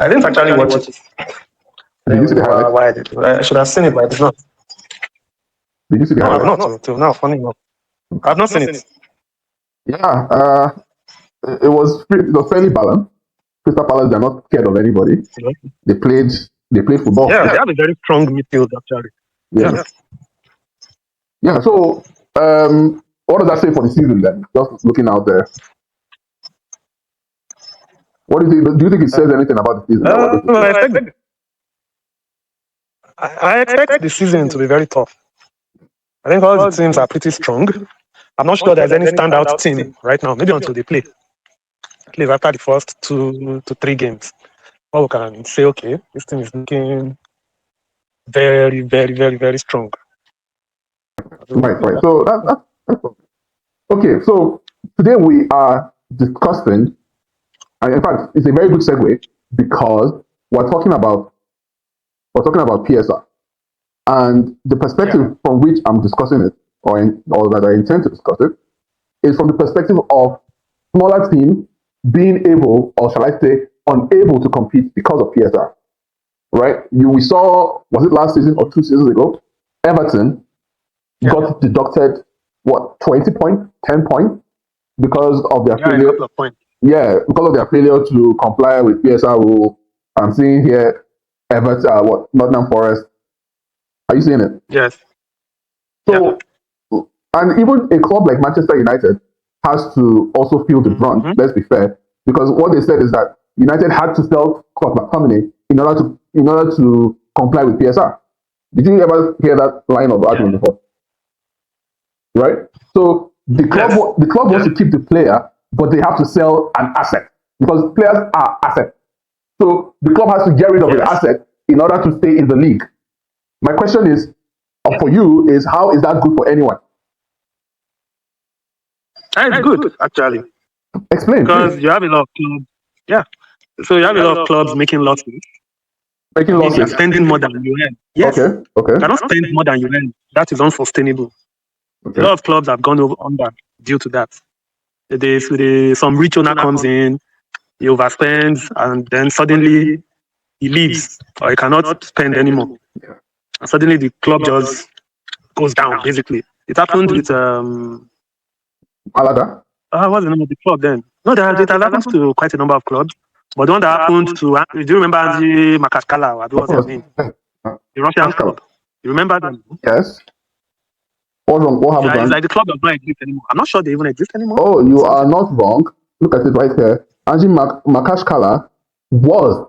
I didn't actually watch it. Did you see the highlights? Why I did? I should have seen it, but I did not. Did you see the No, I've highlights? not till now. Funny enough, I've not seen it. Yeah, it was fairly balanced. Crystal Palace, they're not scared of anybody. They played football. Yeah, they have a very strong midfield actually. Yeah. So, what does that say for the season then? Just looking out there. What do you think it says anything about the season? I expect the season to be very tough. I think all the teams are pretty strong. I'm not sure there's any standout team right now, maybe until they play. At least after the first 2 to 3 games. Well, we can say, okay, this team is looking very, very, very, very strong. Right. So, that's okay. So, today we are discussing, and in fact, it's a very good segue because we're talking about PSR. And the perspective from which I'm discussing it, or that I intend to discuss it, is from the perspective of smaller teams being able, or shall I say, unable to compete because of PSR. Right? We saw, was it last season or 2 seasons ago? Everton got deducted, 20 points, 10 points, because of their failure. Yeah, because of their failure to comply with PSR rule. I'm seeing here Everton, Nottingham Forest. Are you seeing it? Yes. So, and even a club like Manchester United has to also feel the brunt. Let's be fair, because what they said is that United had to sell Scott McTominay in order to comply with PSR. Did you ever hear that line of argument before? Right. So the club wants to keep the player, but they have to sell an asset because players are assets. So the club has to get rid of the asset in order to stay in the league. My question is, for you, is how is that good for anyone? It's good, actually. Explain. Because you have a lot of clubs. Yeah. So you have a lot of clubs making losses. You're spending more than you earn. Yes. Okay. You cannot spend more than you earn. That is unsustainable. Okay. A lot of clubs have gone under due to that. Some rich owner comes in, he overspends, and then suddenly he leaves, or he cannot spend anymore. Yeah. And suddenly the club just goes down, basically. It happened with Malaga? What's the name of the club then? No, it has happened to quite a number of clubs. But the one that happened to, do you remember Andy Makashkala? What was his name? The Russian club. You remember them? Yes. What happened? It's like the club does not exist anymore. I'm not sure they even exist anymore. Oh, you are not wrong. Look at it right here. Andy Makashkala was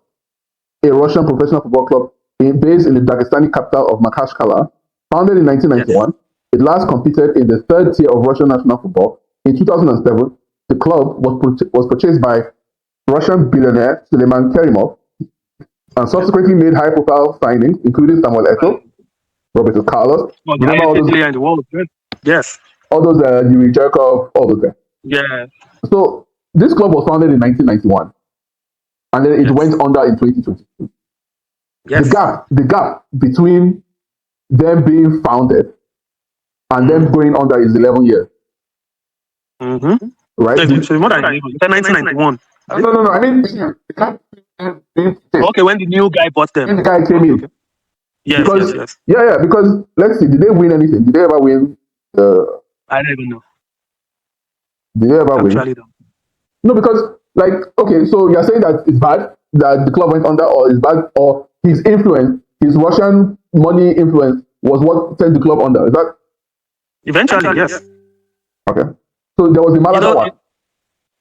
a Russian professional football club based in the Dagestani capital of Makashkala, founded in 1991. Yes. It last competed in the 3rd tier of Russian national football. In 2007, the club was purchased by Russian billionaire Suleiman Kerimov and subsequently made high-profile signings, including Samuel Eto'o, Roberto Carlos. Remember all those player in the world? Yes. All those Yuri Jerkov, all those guys. Yeah. So this club was founded in 1991, and then it went under in 2022. Yes. The gap between them being founded and them going under is 11 years. Mm-hmm. Right? So more than 1991. No. I mean, okay, when the new guy bought them. When the guy came in. Yes. Yeah. Because let's see, did they win anything? Did they ever win? I don't even know. Did they ever win? Don't. No, because okay, so you're saying that it's bad that the club went under, or it's bad, or his influence, his Russian money influence was what sent the club under. Is that? Eventually, yes. Okay. So there was the Malaga one.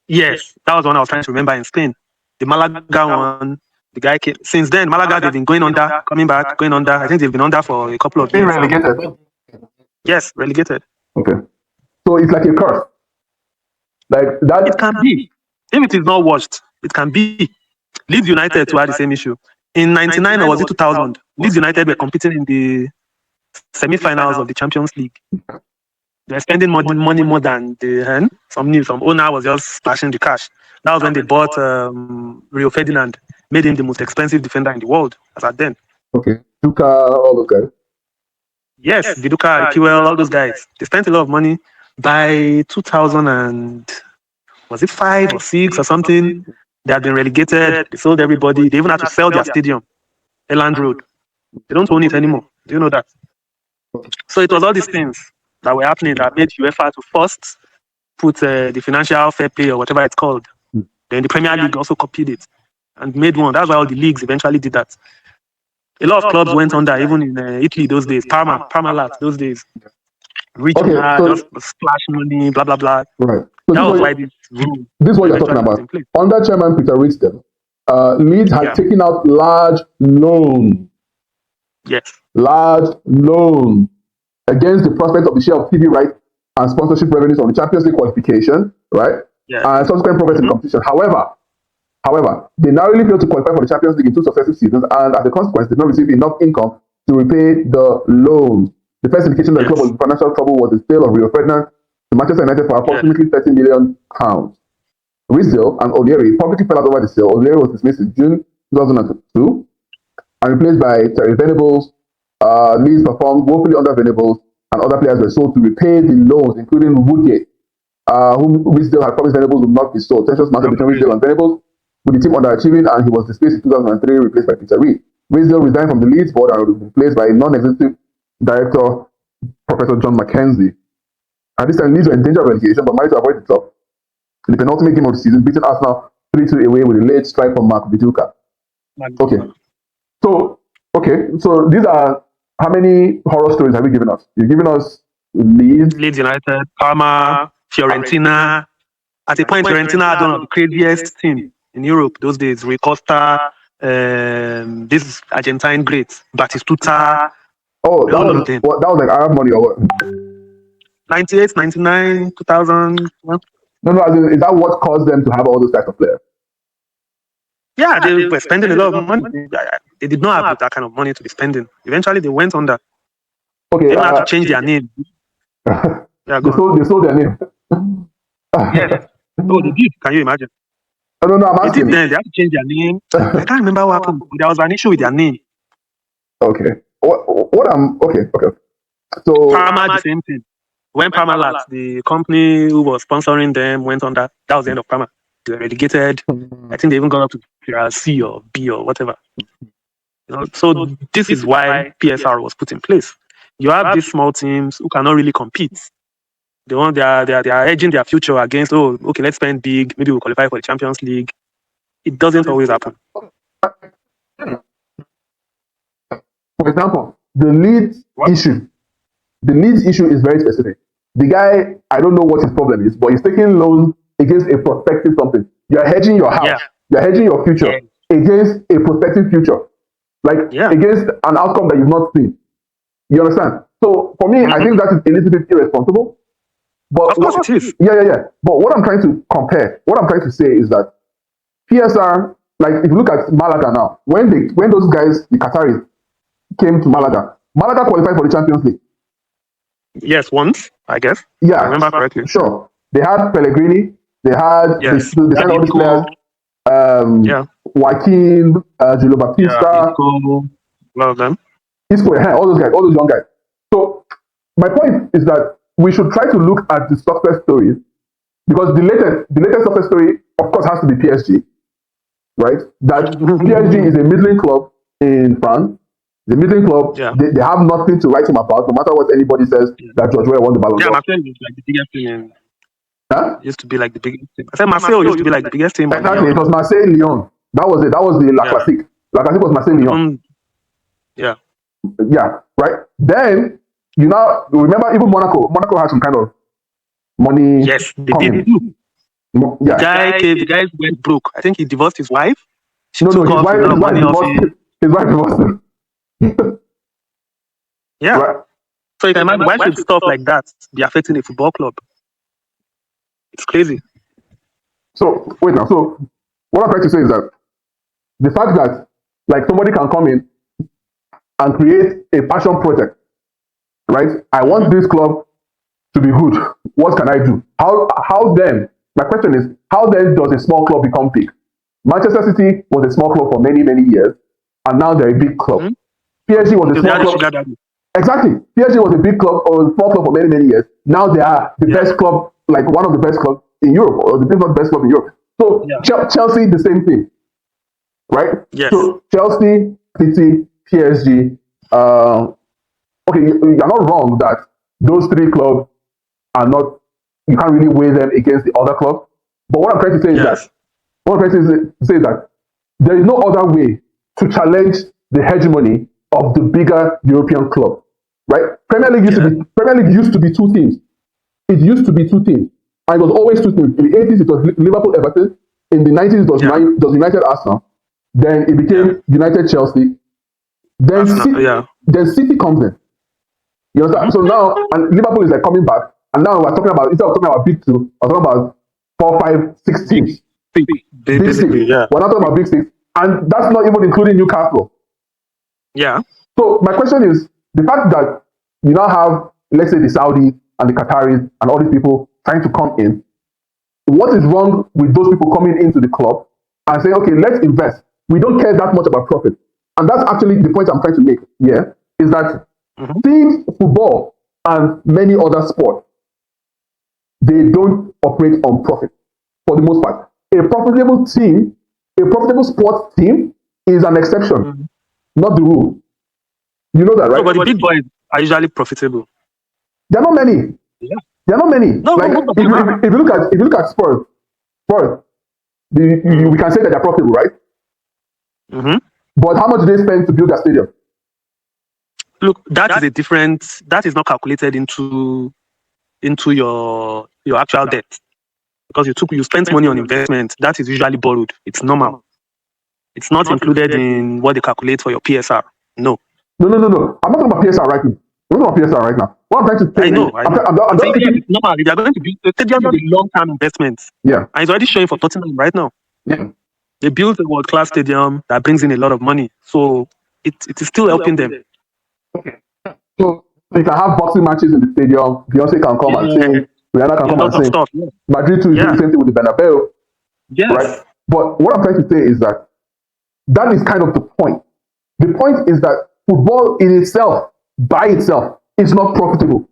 Yes, that was one I was trying to remember in Spain. The Malaga one, the guy came. Since then, Malaga, they've been going under, coming back, going under. I think they've been under for a couple of years. Relegated? Yes, relegated. Okay. So it's like a curse. Like that. It can be. If it is not watched, it can be. Leeds United to have the same issue. In 99 or was it 2000, Leeds United were competing in the semi-finals of the Champions League. They're spending money more than they earn. Some owner was just splashing the cash. That was when they bought Rio Ferdinand, made him the most expensive defender in the world as at then. Okay. Duka, all those guys. Yes, Viduka, QL, all those guys. They spent a lot of money. By 2000 and was it 5 or 6 or something? They had been relegated. They sold everybody. They even had to sell their stadium, Elland Road. They don't own it anymore. Do you know that? So it was all these things that were happening that made UEFA to first put the financial fair play or whatever it's called. Then the Premier League also copied it and made one. That's why all the leagues eventually did that. A lot of clubs went under, even in Italy those days. Parmalat those days. Regional, just splash money, blah blah blah. Right. So that was why this rule. This is what you're talking about. Under Chairman Peter Ridsdale, Leeds had taken out large loans. Yes. Large loans against the prospect of the share of TV rights and sponsorship revenues on the Champions League qualification, right? Yeah. And subsequent progress in the competition. However, they narrowly failed to qualify for the Champions League in 2 successive seasons, and as a consequence, did not receive enough income to repay the loans. The first indication that the club was in financial trouble was the sale of Rio Ferdinand to Manchester United for approximately £30 million. Ridsdale and O'Leary publicly fell out over the sale. O'Leary was dismissed in June 2002 and replaced by Terry Venables. Leeds performed woefully under Venables, and other players were sold to repay the loans, including Woodgate, whom Ridsdale had promised Venables would not be sold. Tensions mounted between Ridsdale and Venables, with the team underachieving, and he was dismissed in 2003, replaced by Peter Reid. Ridsdale resigned from the Leeds board and was replaced by non-executive director, Professor John Mackenzie. At this time, Leeds were in danger of relegation, but managed to avoid the drop. In the penultimate game of the season, beating Arsenal 3-2 away with a late strike from Mark Viduka. Okay. So these are, how many horror stories have you given us? You've given us Leeds United, Parma, Fiorentina. At a point, Fiorentina had one of the craziest team in Europe those days. Rui Costa, this Argentine great, Batistuta. Oh, that was like Arab money or what? 98, 99, 2000. No, is that what caused them to have all those types of players? Yeah, they were spending a lot of money. They did not have that kind of money to be spending. Eventually, they went under. Okay, they had to change their name. They sold their name. Yes. Oh, they did. Can you imagine? No, I'm asking. They had to change their name. I can't remember what happened. There was an issue with their name. Okay. Okay. So Parma, the same thing. When Parmalat, the company who was sponsoring them, went under, that was the end of Parma. They were relegated. I think they even got up to C or B or whatever. So this is why PSR was put in place. You have these small teams who cannot really compete. They are edging their future against, let's spend big, maybe we'll qualify for the Champions League. It doesn't always happen. For example, the Leeds issue is very specific. The guy, I don't know what his problem is, but he's taking loans against a prospective something. You're hedging your house. You're hedging your future against a prospective future. Against an outcome that you've not seen. You understand? So for me, I think that is a little bit irresponsible. But of course it is. Yeah. But what I'm trying to compare, what I'm trying to say is that PSR, if you look at Malaga now, when those guys, the Qataris, came to Malaga qualified for the Champions League. Yes, once, I guess. Yeah. I remember correctly. Sure. They had Pellegrini, they had they signed all these players. Joaquin, Julio Baptista. One of them. Isco, all those guys, all those young guys. So my point is that we should try to look at the success stories, because the latest success story, of course, has to be PSG, right? That PSG is a middling club in France. The middling club, they have nothing to write him about, no matter what anybody says that George Weah won the Ballon d'Or. Yeah, Marseille is like the biggest team in. Used to be like the biggest team. I said Marseille used to be like the biggest team. Exactly, it was Marseille Lyon. That was it. That was the La Classique. La Classique was Marseille Lyon. Yeah, right. Then you now remember even Monaco. Monaco had some kind of money. Yes, they did too. The guy went broke. I think he divorced his wife. His wife divorced him. Yeah. Right. So you can imagine, why should stuff like that be affecting a football club? It's crazy. So wait now. So what I'm trying to say is that the fact that somebody can come in and create a passion project, right? I want this club to be good. What can I do? How then? My question is, how then does a small club become big? Manchester City was a small club for many, many years, and now they're a big club. PSG was a small club. Exactly. PSG was a big club or a small club for many, many years. Now they are the best club, one of the best clubs in Europe, or the best club in Europe. So Chelsea, the same thing, right? Yes. So Chelsea, City, PSG. Okay, you're not wrong that those three clubs are not. You can't really weigh them against the other clubs. But what I'm trying to say is that there is no other way to challenge the hegemony of the bigger European club, right? Premier League used to be two teams. It used to be two teams, and it was always two teams. In the 80s, it was Liverpool, Everton. In the 90s, it was United, Arsenal. Then it became United, Chelsea. Then City comes in. You understand? So now, and Liverpool is like coming back, and now we're talking about, instead of talking about big two, we're talking about 4, 5, 6 teams. Big six. Yeah. We're not talking about big six, and that's not even including Newcastle. Yeah. So my question is, the fact that you now have, let's say, the Saudis and the Qataris and all these people trying to come in, what is wrong with those people coming into the club and saying, okay, let's invest. We don't care that much about profit. And that's actually the point I'm trying to make here, is that teams, football, and many other sports, they don't operate on profit for the most part. A profitable team, a profitable sports team is an exception, not the rule. You know that, right? No, but the big boys are usually profitable. There are not many. Yeah. There are not many. No, like if you look at Spurs, we can say that they're profitable, right? But how much do they spend to build that stadium? Look, that is not calculated into your actual debt, because you spent money on investment. That is usually borrowed. It's normal. It's not included in what they calculate for your PSR. No. No. I'm not talking about PSR right now. I'm not talking about PSR right now. What I'm trying to say, I know. I'm saying it's normal. If they're going to build a stadium with a long-term investment, and it's already showing for Tottenham right now. Yeah. They built a world-class stadium that brings in a lot of money, so it is still helping them. Okay. So you can have boxing matches in the stadium. Beyonce can come and sing. Rihanna can come and sing. Stuff, Madrid too is doing the same thing with the Bernabeu. Yes. Right? But what I'm trying to say is that is kind of the point. The point is that football in itself, by itself, is not profitable.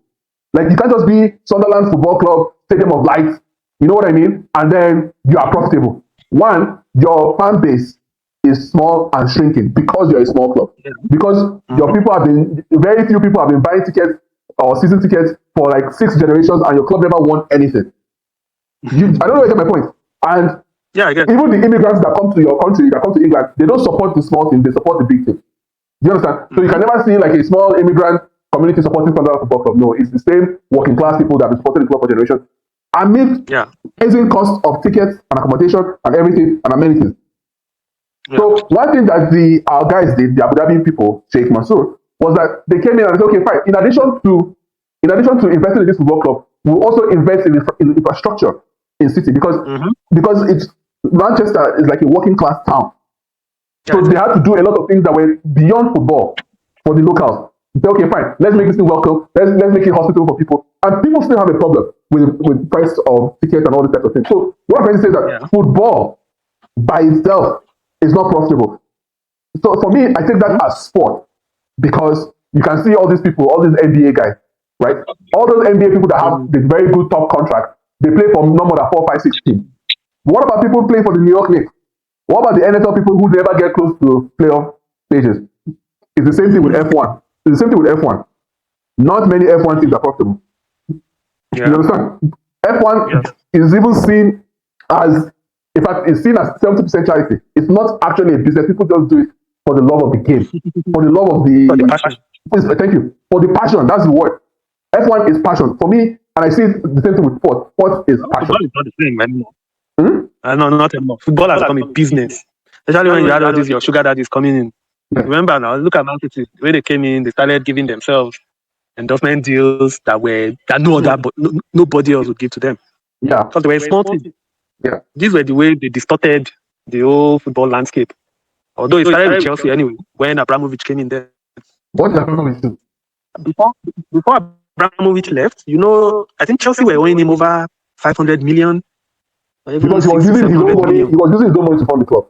Like, you can't just be Sunderland Football Club, Stadium of Light, you know what I mean? And then you are profitable. One, your fan base is small and shrinking because you're a small club. Because your people very few people have been buying tickets or season tickets for like 6 generations, and your club never won anything. I don't know if you get my point. And even the immigrants that come to your country, that come to England, they don't support the small team, they support the big team. Do you understand? So you can never see like a small immigrant community supporting Sunderland Football Club. No, it's the same working class people that have been supporting the club for generations. Amid rising cost of tickets and accommodation and everything and amenities. So one thing that our guys did, the Abu Dhabi people, Sheikh Mansour, was that they came in and said, okay, fine. In addition to investing in this football club, we'll also invest in infrastructure in City because it's Manchester is like a working class town. So they had to do a lot of things that were beyond football for the locals. They say, okay, fine, let's make this thing welcome. Let's make it hospitable for people. And people still have a problem with price of tickets and all this type of thing. So what I'm trying to say is that football by itself is not profitable. So for me, I take that as sport, because you can see all these people, all these NBA guys, right? All those NBA people that have this very good top contract, they play for no more than 4, 5, 6 teams. What about people playing for the New York Knicks? What about the NFL people who never get close to playoff stages? It's the same thing with F1. It's the same thing with F1. Not many F1 teams are profitable. You understand? F1 is even seen as, in fact, it's seen as 70% charity. It's not actually a business. People just do it for the love of the game, for the love of the passion. Thank you. For the passion, that's the word. F1 is passion. For me, and I see the same thing with sport. Sport is passion. Football is not the same anymore. No, not anymore. Football has become a business. Especially when you had all these your sugar daddies coming in. Remember now, look at Man City. The way they came in, they started giving themselves endorsement deals that nobody else would give to them. Yeah. Because they were a small team. Yeah. These were the way they distorted the whole football landscape. Although it started with Chelsea anyway, when Abramovich came in there. What did Abramovich do? Before Abramovich left, I think Chelsea were owing him over 500 million. Because he was using his own money. He was using his own money to fund the club.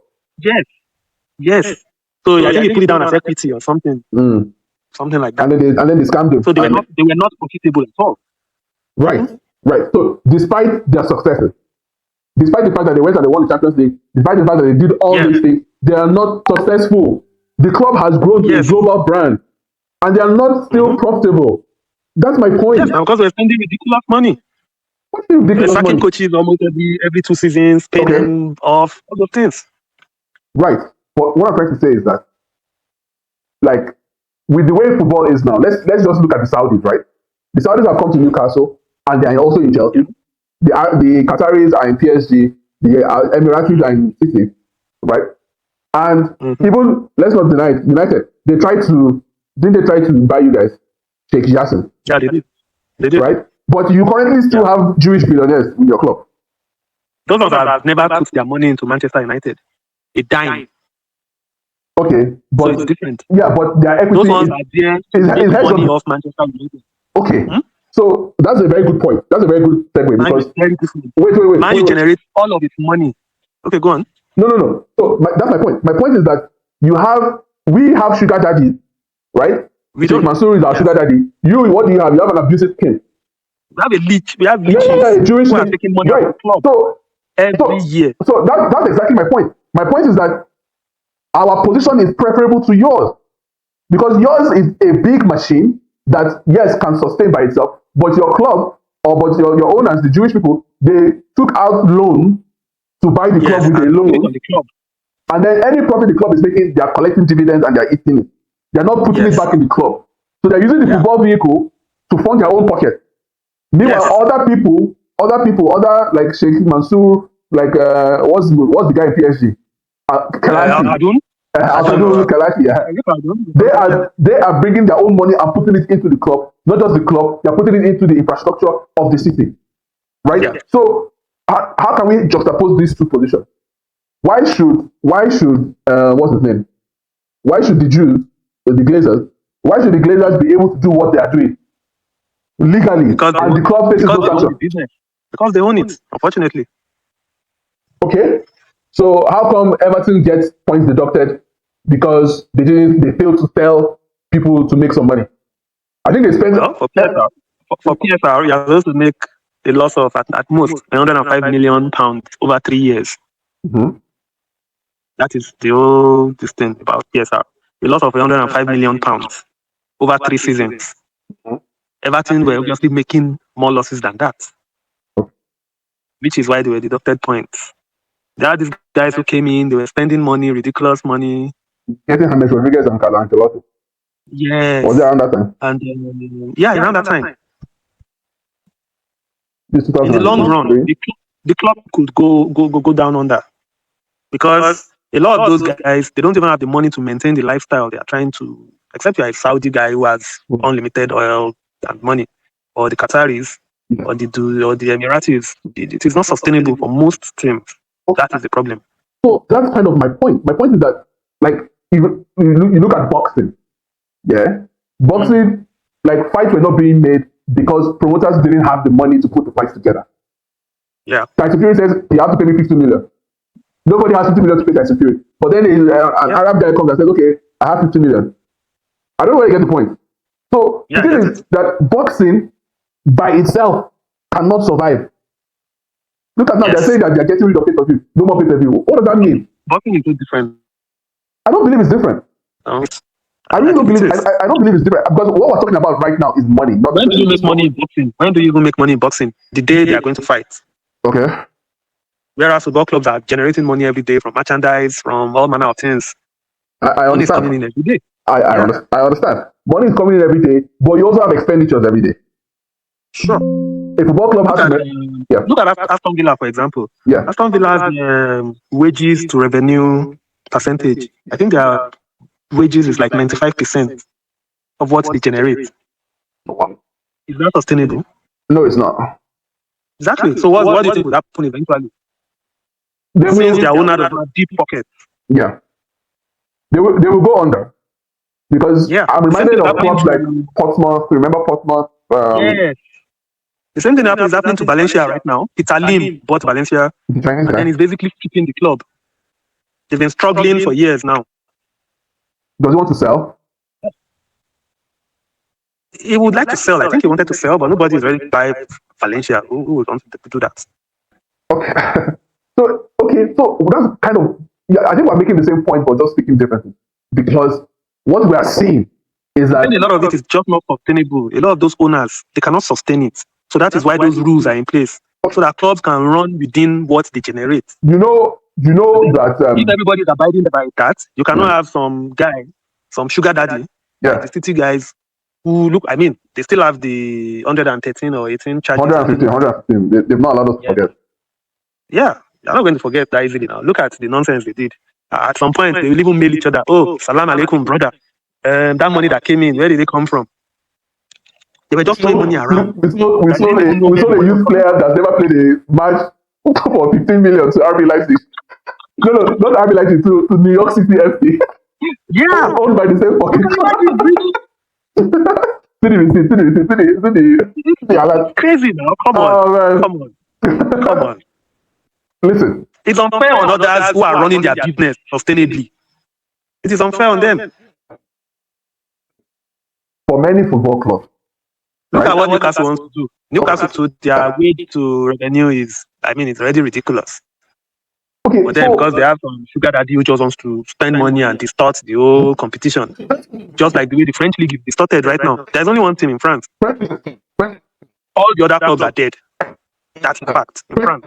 Yes. So I think he put it down as equity or something. Something like that. And then they scammed him. So they were not profitable at all. Right. So despite their successes, despite the fact that they went and they won the Champions League, despite the fact that they did all these things, they are not successful. The club has grown to a global brand, and they are not still profitable. That's my point. Yes, because we're spending ridiculous money. What's the ridiculous We're sacking money? coaches almost every 2 seasons, paying them off, all those things. Right. But what I'm trying to say is that, like, with the way football is now, let's just look at the Saudis, right? The Saudis have come to Newcastle, and they are also in Chelsea. The Qataris are in PSG. The Emiratis are in City, right? And even, let's not deny it, United, didn't they try to buy you guys? Sheikh Yassin. Yeah, they did. They did. Right? But you currently still have Jewish billionaires in your club. Those ones have never put their money into Manchester United. A dime. Okay, but so it's different. Yeah, but their equity those ones are there to make money off Manchester United. Okay, so that's a very good point. That's a very good segue because wait. Man, you generate all of its money. Okay, go on. No. So that's my point. My point is that we have sugar daddy, right? Sheikh Mansour is our sugar daddy. What do you have? You have an abusive king. We have a leech. We have leeches Jewish who are taking money out of the club every year. So that's exactly my point. My point is that our position is preferable to yours because yours is a big machine that, yes, can sustain by itself, but your club but your owners, the Jewish people, they took out loan to buy the club with a loan. And then any profit the club is making, they are collecting dividends and they are eating it. They are not putting it back in the club. So they're using the football vehicle to fund their own pocket. Meanwhile, other people, like Sheikh Mansour, like what's the guy in PSG? Kalashi. Kalashi, They are bringing their own money and putting it into the club. Not just the club, they are putting it into the infrastructure of the city. Right? Yeah. So how can we juxtapose these two positions? Why should what's his name? Why should the Jews, the Glazers, why should the Glazers be able to do what they are doing legally and the club faces no sanction? Because they own it, unfortunately. Okay. So how come Everton gets points deducted because they failed to sell people to make some money? I think they spent for PSR, you're supposed to make a loss of at most £105 million over 3 years. Mm-hmm. That is the whole thing about PSR. A loss of £105 million over 3 seasons. Mm-hmm. Everton were obviously making more losses than that, which is why they were deducted points. There are these guys who came in, they were spending money, ridiculous money. Getting James Rodriguez and Carlo Ancelotti. Yes. Was it around that time? And around that time. In the long run, the club could go down under. Because a lot of those guys, they don't even have the money to maintain the lifestyle they are trying to, except you're a Saudi guy who has unlimited oil and money, or the Qataris, or the Emiratis. It is not sustainable for most teams. That is the problem. So that's kind of my point. My point is that, like, if you look at boxing, like, fights were not being made because promoters didn't have the money to put the fights together. Yeah. Tyson Fury says you have to pay me 50 million. Nobody has 50 million to pay Tyson Fury. But then an Arab guy comes and says, okay, I have 50 million. I don't know where you get the point. So the thing is that boxing by itself cannot survive. Look at now, they're saying that they're getting rid of pay-per-view. No more pay-per-view. What does that mean? Boxing is so different. I don't believe it's different. I really don't believe it. I don't believe it's different because what we're talking about right now is money. When do you make money in boxing? When do you even make money in boxing? The day they are going to fight. Okay. Whereas football clubs are generating money every day from merchandise, from all manner of things. I understand. Money is coming in every day. I understand. Money is coming in every day, but you also have expenditures every day. Sure. A football club look at Aston Villa, for example. Yeah. Aston Villa's wages to revenue percentage, I think their wages is like 95% of what they generate. Is that sustainable? No, it's not. Exactly. So what do you think will happen eventually? Since their owner does not have deep pockets. Yeah. They will go under. Because I'm reminded of clubs like Portsmouth. Remember Portsmouth? Yes. The same thing is happening to Valencia right now. Peter Lim bought Valencia and then he's basically keeping the club. They've been struggling for years now. Does he want to sell? He would like to sell. I think he wanted to sell, but nobody is ready to buy Valencia. Who would want to do that? Okay. So okay, so that's kind of, yeah, I think we're making the same point, but just speaking differently. Because what we are seeing is that And a lot of it is just not sustainable. A lot of those owners, they cannot sustain it. So that is why those rules are in place, so that clubs can run within what they generate. you know that If everybody is abiding by that, you cannot have some guy, some sugar daddy, like the city guys, who look, I mean, they still have the 113 or 18 charges. 115. They've not allowed us to forget. Yeah, you're not going to forget that easily now. Look at the nonsense they did. At some point, they will even mail each other, oh, salam alaikum, brother. That money that came in, where did it come from? They were just throwing money around. We saw a youth player that's never played a match for 15 million to RB Leipzig. No, not RB Leipzig, to New York City FC. Yeah. Owned by the same fucking club. Crazy now. Come on. Listen. It's unfair on others who are running their business sustainably. It is unfair on them. For many football clubs. Look at what Newcastle wants to do. Newcastle, to their way to revenue is, I mean, it's already ridiculous. Okay, but then because they have some sugar daddy who just wants to spend money and distort the whole competition, just like the way the French league is distorted right now. There's only one team in France. All the other clubs are dead. That's the fact. In France,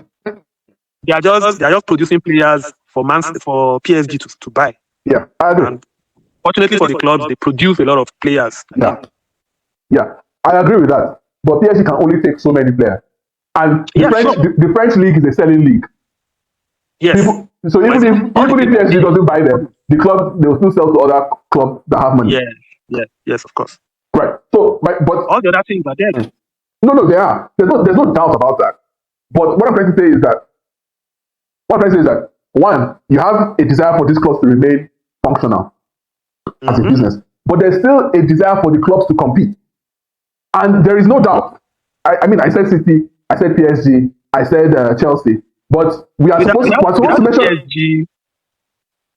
they are just producing players for PSG to buy. Yeah, I agree. And fortunately for the clubs, they produce a lot of players. Yeah, I agree with that. But PSG can only take so many players, and the French league is a selling league. Yes. So even if PSG doesn't buy them, the club, they will still sell to other clubs that have money. Yes, of course. Right. So, but all the other things are dead. No, they are. There's no doubt about that. But what I'm trying to say is that one, you have a desire for these clubs to remain functional as a business, but there's still a desire for the clubs to compete, and there is no doubt. I mean, I said City, I said PSG, I said Chelsea. But we are supposed to mention PSG.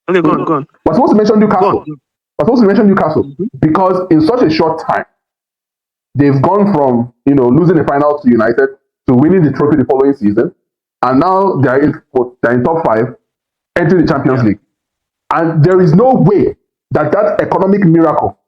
Okay, go on. We're supposed to mention Newcastle. We're supposed to mention Newcastle because in such a short time, they've gone from losing the final to United to winning the trophy the following season, and now they're in top 5, entering the Champions League. And there is no way that economic miracle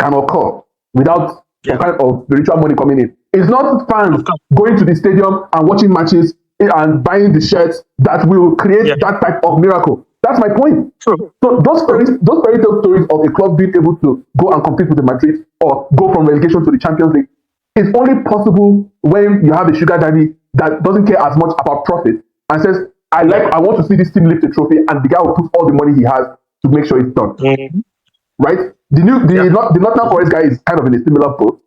can occur without some kind of spiritual money coming in. It's not fans going to the stadium and watching matches and buying the shirts that will create that type of miracle. That's my point. True. So those fairy tale stories of a club being able to go and compete with the Madrid or go from relegation to the Champions League is only possible when you have a sugar daddy that doesn't care as much about profit and says, I want to see this team lift a trophy, and the guy will put all the money he has to make sure it's done. Right? The Nottingham Forest guy is kind of in a similar boat,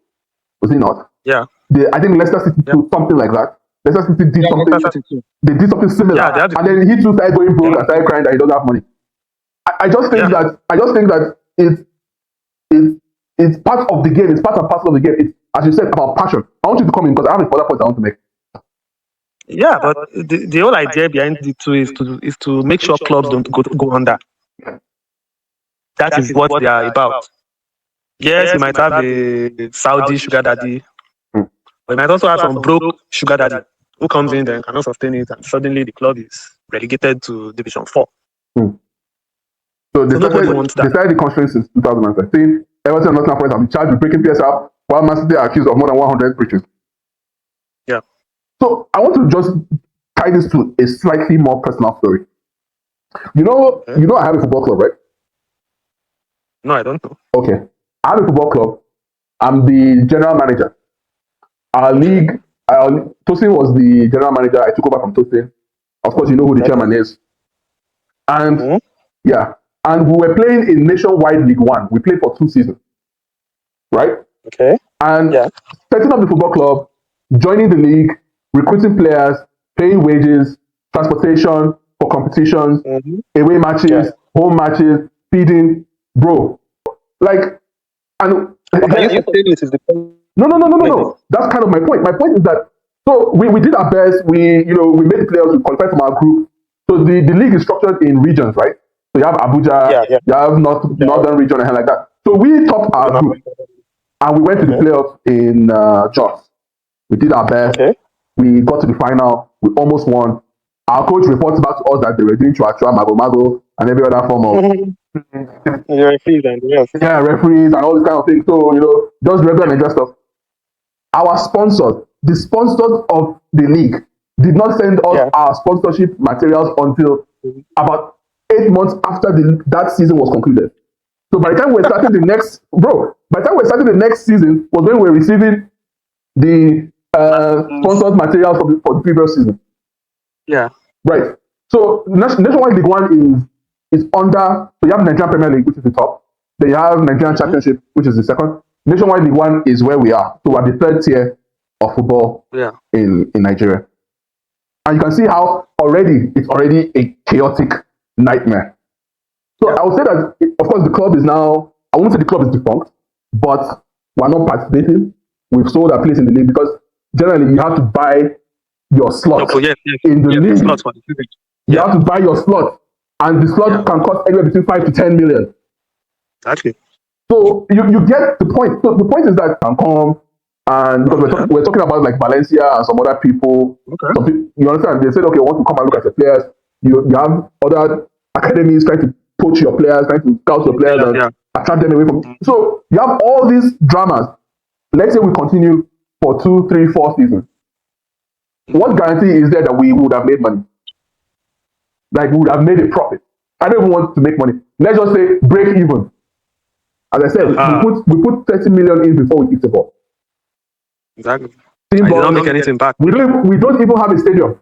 was he not? Yeah. I think Leicester City did something like that. Leicester City did something. They did something similar, and then he too started going broke and started crying that he doesn't have money. I just think that it's part of the game. It's part and parcel of the game. It's, as you said, about passion. I want you to come in because I have a further point I want to make. Yeah, but the whole idea behind it too is to make sure clubs don't go under. That is what they are about. Yes, you might have a Saudi sugar daddy, but you might also have some broke sugar daddy who comes in and cannot sustain it, and suddenly the club is relegated to Division 4. So they started the constraints since 2013. Everton and Nottingham Forest have been charged with breaking PSR, while Man City are accused of more than 100 breaches. Yeah. So I want to just tie this to a slightly more personal story. You know, I have a football club, right? No, I don't know. Okay. I have a football club. I'm the general manager. Our league, Tosin was the general manager. I took over from Tosin. Of course, you know who the chairman is. And and we were playing in Nationwide League 1. We played for 2 seasons. Right? Okay. And setting up the football club, joining the league, recruiting players, paying wages, transportation for competitions, away matches, home matches, feeding, bro. Like, and no. That's kind of my point. My point is that we did our best. We made the players, we qualified from our group. So the league is structured in regions, right? So you have Abuja, you have Northern region and like that. So we topped our group and we went to the playoffs in Jos. We did our best. We got to the final. We almost won. our coach reports back to us that they were doing chua, mago, and every other form of referees and yes. referees and all this kind of thing. So, just regular and just stuff. Our sponsors, the sponsors of the league, did not send us our sponsorship materials until about 8 months after that season was concluded. So by the time we're starting the next season was when we're receiving the sponsored materials for the previous season. Yeah. Right. So Nationwide League One is under. So you have Nigerian Premier League, which is the top. Then you have Nigerian Championship, which is the second. Nationwide League One is where we are. So we're the third tier of football in Nigeria. And you can see how it's already a chaotic nightmare. So I would say that, of course, the club is now, I won't say the club is defunct, but we're not participating. We've sold our place in the league because generally you have to buy your slot in the league. You have to buy your slot, and the slot can cost anywhere between 5 to 10 million. Exactly. So you get the point. So the point is that can come, and because we're talking about like Valencia and some other people. Okay. Some people, you understand? They said, okay, we want to come and look at the players. You have other academies trying to poach your players, trying to scout your players and attract them away from. So you have all these dramas. Let's say we continue for 2, 3, 4 seasons. What guarantee is there that we would have made money? Like we would have made a profit. I don't even want to make money. Let's just say break even. As I said, we put 30 million in before we kick the ball. Exactly. I don't make anything back. We don't even have a stadium.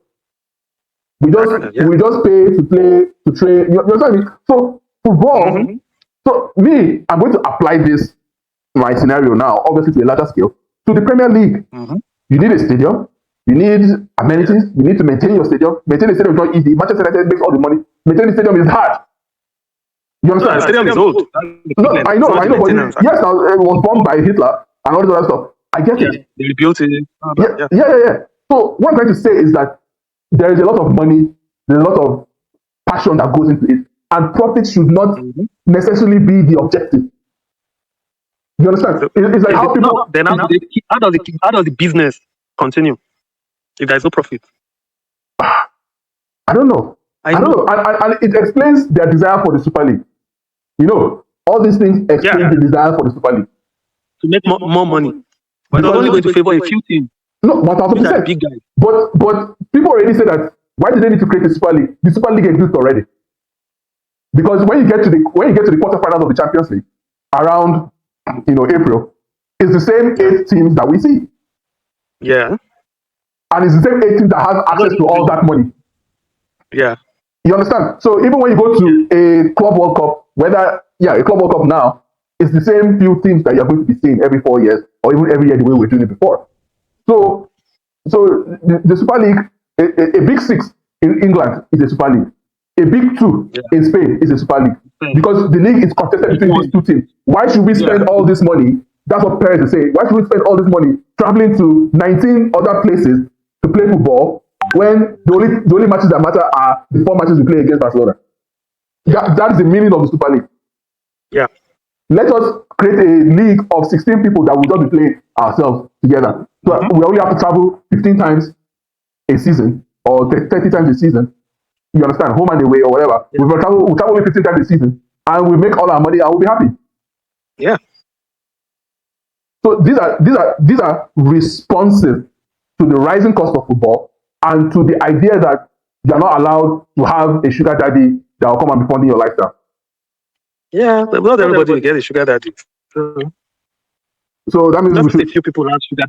We just pay to play, to train. You understand me? So football. So me, I'm going to apply my scenario now, obviously to a larger scale, to the Premier League. You need a stadium. You need amenities. You need to maintain your stadium. Maintain the stadium is not easy. Manchester United makes all the money. Maintaining the stadium is hard. You understand? The stadium is old. No, I know. But yes, it was bombed by Hitler and all this other stuff. I get it. They rebuilt it. Yeah. So what I'm trying to say is that there is a lot of money, there's a lot of passion that goes into it, and profit should not necessarily be the objective. You understand? It's like how people. Then how does the business continue if there is no profit? I don't know. I don't know. And it explains their desire for the Super League. All these things explain the desire for the Super League. To make more money. But it's only going to favor a few teams. No, 1,000%. Big guys. But people already say that, why do they need to create a Super League? The Super League exists already. Because when you get to the quarterfinals of the Champions League around April, it's the same 8 teams that we see. Yeah. And it's the same 8 teams that have access to all that money. Yeah. You understand? So even when you go to a Club World Cup, a Club World Cup now, it's the same few teams that you're going to be seeing every 4 years, or even every year the way we're doing it before. So the Super League, a Big 6 in England is a Super League. A Big 2 in Spain is a Super League. Because the league is contested between these two teams. Why should we spend all this money? That's what parents are saying. Why should we spend all this money traveling to 19 other places to play football when the only matches that matter are the 4 matches we play against Barcelona? That's the meaning of the Super League. Yeah. Let us create a league of 16 people that will just be playing ourselves together. So we only have to travel 15 times a season or 30 times a season. You understand? Home and away or whatever. Yeah. We'll travel only 15 times a season and we make all our money and we'll be happy. Yeah. So these are responsive to the rising cost of football and to the idea that you're not allowed to have a sugar daddy that will come and be funding your lifestyle. Yeah, but not everybody will get a sugar daddy. So that means just a few people have sugar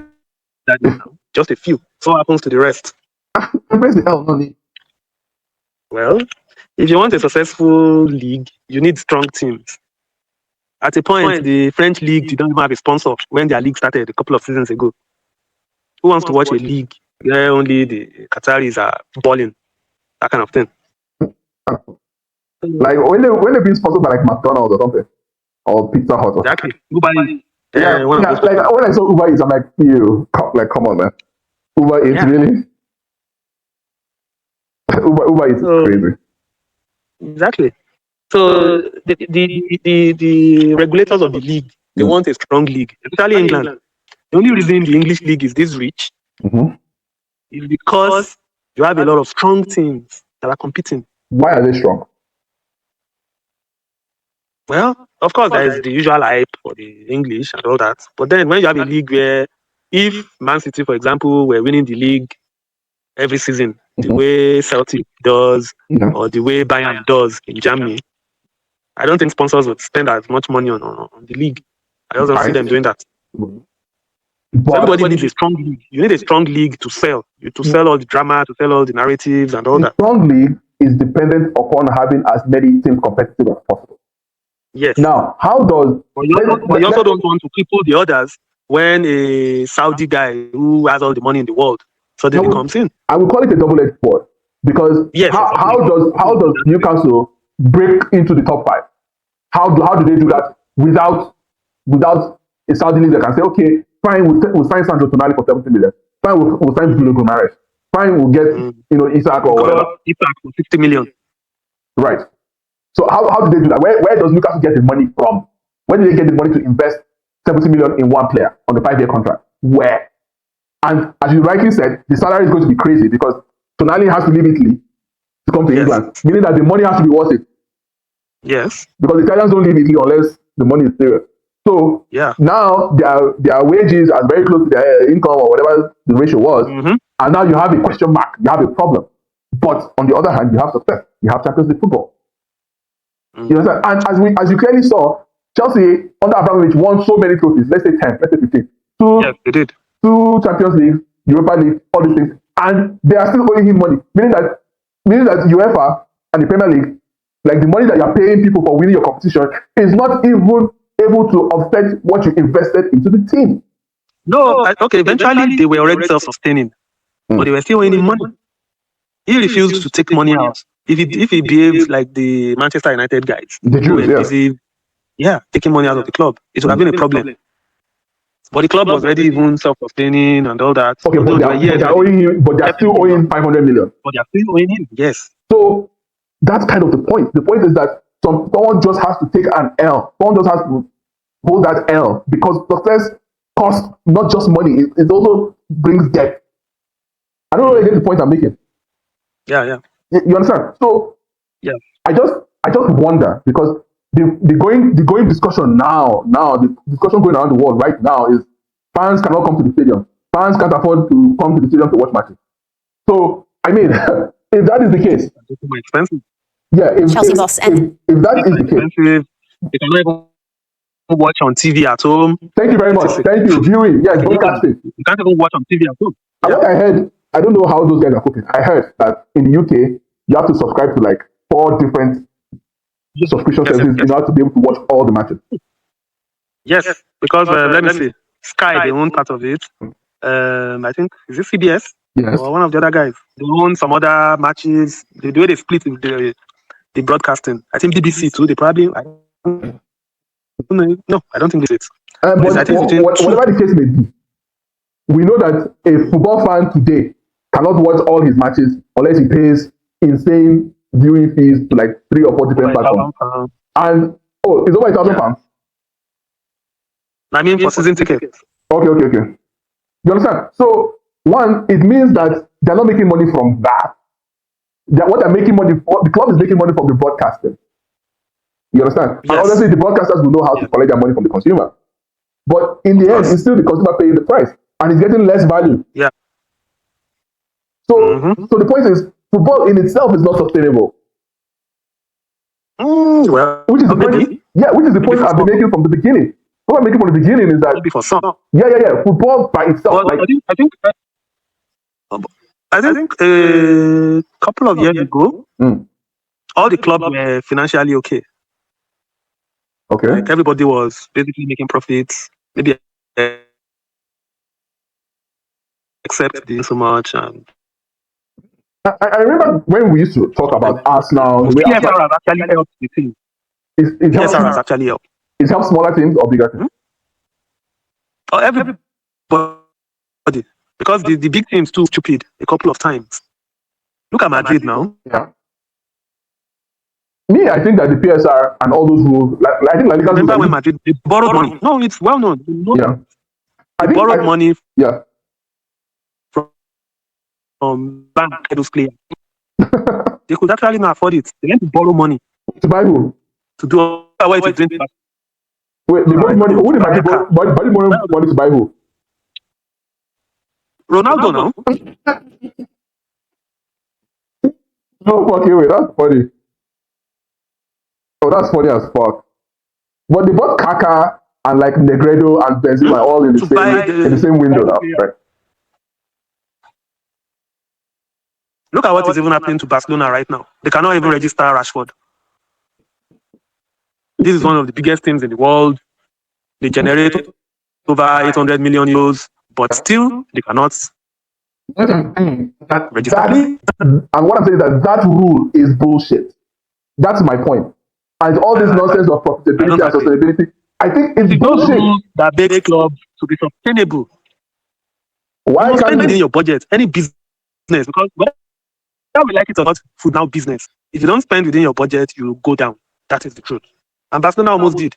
daddy now. Just a few. So what happens to the rest? Well, if you want a successful league, you need strong teams. At a point, the French league did not even have a sponsor when their league started a couple of seasons ago. Who wants to watch a league where only the Qataris are balling? That kind of thing. Like when they're being sponsored by like McDonald's or something, or Pizza Hut. Or exactly. Uber Eats. Like when I saw Uber Eats, I'm like, come on, man. Uber Eats really? Uber Eats is crazy. Exactly. So the regulators of the league, they want a strong league, especially England. The only reason the English league is this rich is because You have a lot of strong teams that are competing. Why are they strong? Well, of course, there is the usual hype for the English and all that. But then when you have a league where, if Man City, for example, were winning the league every season, the way Celtic does, or the way Bayern does in Germany, I don't think sponsors would spend as much money on the league. I just don't see them doing that. So everybody needs a strong league. You need a strong league to sell. To sell all the drama, to sell all the narratives and all that. A strong league is dependent upon having as many teams competitive as possible. Yes. Now, how does... But you also don't want to cripple the others when a Saudi guy who has all the money in the world suddenly comes in. I would call it a double-edged sword, because how does Newcastle break into the top 5? How do they do that without a Saudi league that can say, okay, fine, we'll sign Sandro Tonali for 70 million. Fine, we'll sign Bruno Guimaraes. Fine, we'll get Isaac or whatever. Isaac for 50 million. Right. So how do they do that? Where does Newcastle get the money from? Where do they get the money to invest 70 million in one player on a 5-year contract? Where? And as you rightly said, the salary is going to be crazy because Tonali has to leave Italy to come to England, meaning that the money has to be worth it. Yes. Because Italians don't leave Italy unless the money is serious. So now their wages are very close to their income or whatever the ratio was. And now you have a question mark. You have a problem. But on the other hand, you have success. You have Champions League football. You understand? And as you clearly saw, Chelsea under Abramovich won so many trophies. Let's say 10, let's say 15. Yes, they did. 2 Champions League, Europa League, all these things, and they are still owing him money. Meaning that UEFA and the Premier League, like the money that you are paying people for winning your competition, is not even able to offset what you invested into the team. No, okay. Eventually, they were already self-sustaining, but they were still owing him money. He refused to take money out. If he behaved like the Manchester United guys, who were busy, taking money out of the club, it would have been a problem. But the club was already even self-sustaining and all that. Okay, but they're owing him, but they're still owing 500 million. But they're still owing him, yes. So that's kind of the point. The point is that someone just has to take an L. Someone just has to hold that L, because success costs not just money; it also brings debt. I don't know if you get the point I'm making. Yeah. You understand? So I just wonder, because the going discussion now, the discussion going around the world right now is fans cannot come to the stadium. Fans can't afford to come to the stadium to watch matches. So I mean, if that is the case, it's more expensive. Yeah, if that is the case, you cannot even watch on TV at home. Thank you very much. Thank you. Viewing, broadcasting. You can't even watch on TV at home. And what I heard, I don't know how those guys are coping. I heard that in the UK, you have to subscribe to like 4 different subscription services in order to be able to watch all the matches. Yes, because let me see, Sky, they own part of it. I think, is it CBS? Yes. Or one of the other guys. They own some other matches. The way they split the broadcasting. I think BBC too. They probably. No, I don't think this is. But whatever the case may be, we know that a football fan today cannot watch all his matches unless he pays insane viewing fees to like 3 or 4 different platforms. And it's over £1,000. I mean, for season tickets. Okay. You understand? So one, it means that they're not making money from that. What they're making money for, the club is making money from the broadcasting. You understand? Yes. And obviously, the broadcasters will know how to collect their money from the consumer. But in the end, it's still the consumer paying the price, and it's getting less value. Yeah. So, so the point is, football in itself is not sustainable. Well, which is the point. Yeah, which is the point I've been making from the beginning. What I'm making from the beginning is that maybe for some. Yeah. Football by itself. Well, I think a couple of years ago, all the clubs were financially okay. Okay. Like everybody was basically making profits, maybe except the so much. And I remember when we used to talk about Arsenal. PSR has actually helped the team. PSR has actually helped. It helps smaller teams or bigger teams? Everybody. Because the big teams too stupid a couple of times. Look at Madrid now. Yeah. Me, I think that the PSR and all those rules, I think like remember when Madrid they borrowed money? No, it's well known. Yeah. They borrowed money. Yeah. bank those players. They could actually not afford it. They went to borrow money To buy who? to do what it is doing. Wait, they borrowed money. Who did Buy a car. money to buy who? Ronaldo now. No fucking way. That's funny. Oh, that's funny as fuck. But they bought Kaka and like Negredo and Benzema all in the same window now, right? Look at what is even happening to Barcelona right now. They cannot even register Rashford. This is one of the biggest teams in the world. They generate over 800 million euros, but still they cannot register. And what I'm saying is that rule is bullshit. That's my point. And all this nonsense of profitability and sustainability, I think it's bullshit. That makes clubs to be sustainable. Why you can't spend within your budget? Any business, because whether we like it or not, food now business. If you don't spend within your budget, you go down. That is the truth. And Barcelona almost did.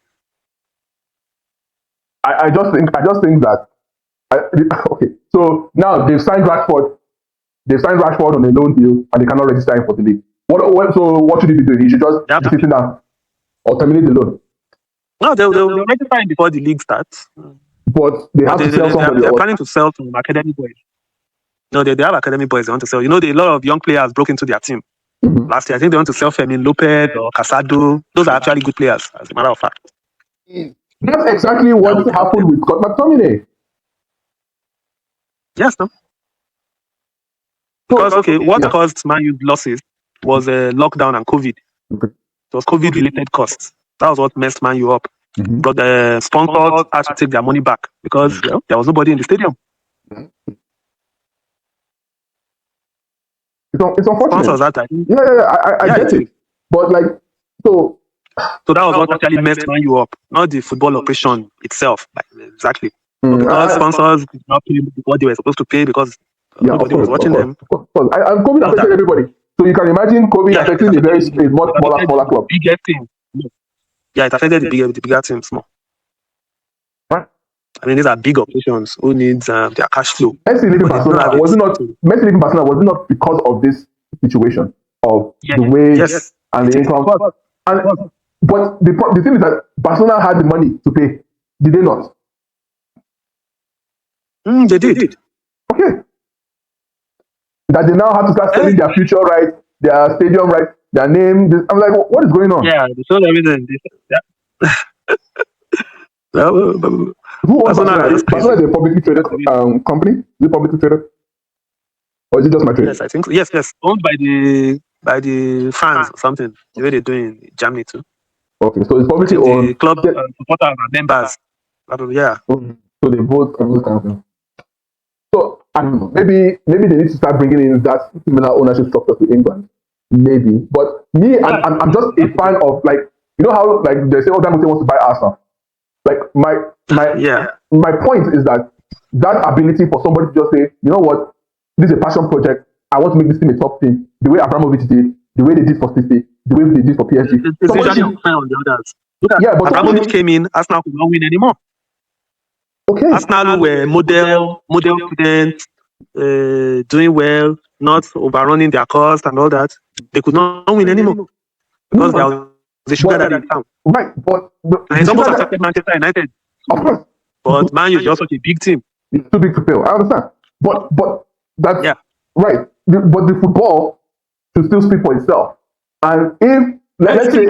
I just think that okay. So now they've signed Rashford. They've signed Rashford on a loan deal, and they cannot register him for the league. So what should he be doing? He should just be sitting down or terminate the loan. No, they'll register him before the league starts. But they have to sell somebody. They're planning to sell some academy boys. No, they have academy boys they want to sell. You know, a lot of young players broke into their team last year. I think they want to sell Fermin Lopez or Casado. Those are actually good players, as a matter of fact. That's exactly what happened with Scott McTominay. Yes, no. Because what caused Man U's losses was lockdown and COVID. Okay. It was COVID-related costs. That was what messed Man U up. But the sponsors had to take their money back because there was nobody in the stadium. It's unfortunate. Sponsors that time. I get it. But like, so that was what actually messed Man U up, not the football operation itself. Like, exactly. Because sponsors did not pay what they were supposed to pay because nobody was watching them. And COVID affected everybody. So you can imagine COVID affecting a much smaller club. Bigger team. Yeah, it affected the bigger teams more. Right. I mean, these are big operations who needs their cash flow. Messi leaving Barcelona was it not because of this situation of the wage and the income? But the thing is that Barcelona had the money to pay. Did they not? They did. Okay. That they now have to start selling their future rights, their stadium rights, their name. I'm like, what is going on? Yeah, they sold everything. Who owns Barcelona? Barcelona is a publicly traded company. Is it publicly traded? Or is it just my trade? Yes, I think so. Yes. Owned by the fans or something. The way they do in Germany too. Okay, so it's publicly owned. The club supporters and members. Yeah. So they vote on those kind of things. So maybe they need to start bringing in that similar ownership structure to England. Maybe, but me, I'm just a fan of, like, you know how like they say, Dangote wants to buy Arsenal. Like my point is that ability for somebody to just say, you know what, this is a passion project. I want to make this team a top team. The way Abramovich did, the way they did for City, the way they did for PSG. It's usually on the others. But Abramovich came in, Arsenal could not win anymore. Okay. Arsenal were model students, doing well, not overrunning their cost and all that. They could not win anymore because there was the sugar daddy in town. Right, but and it's almost affected Manchester United. Of course. But Man U is just such a big team. It's too big to fail. I understand. But that's right. But the football should still speak for itself. And if let's say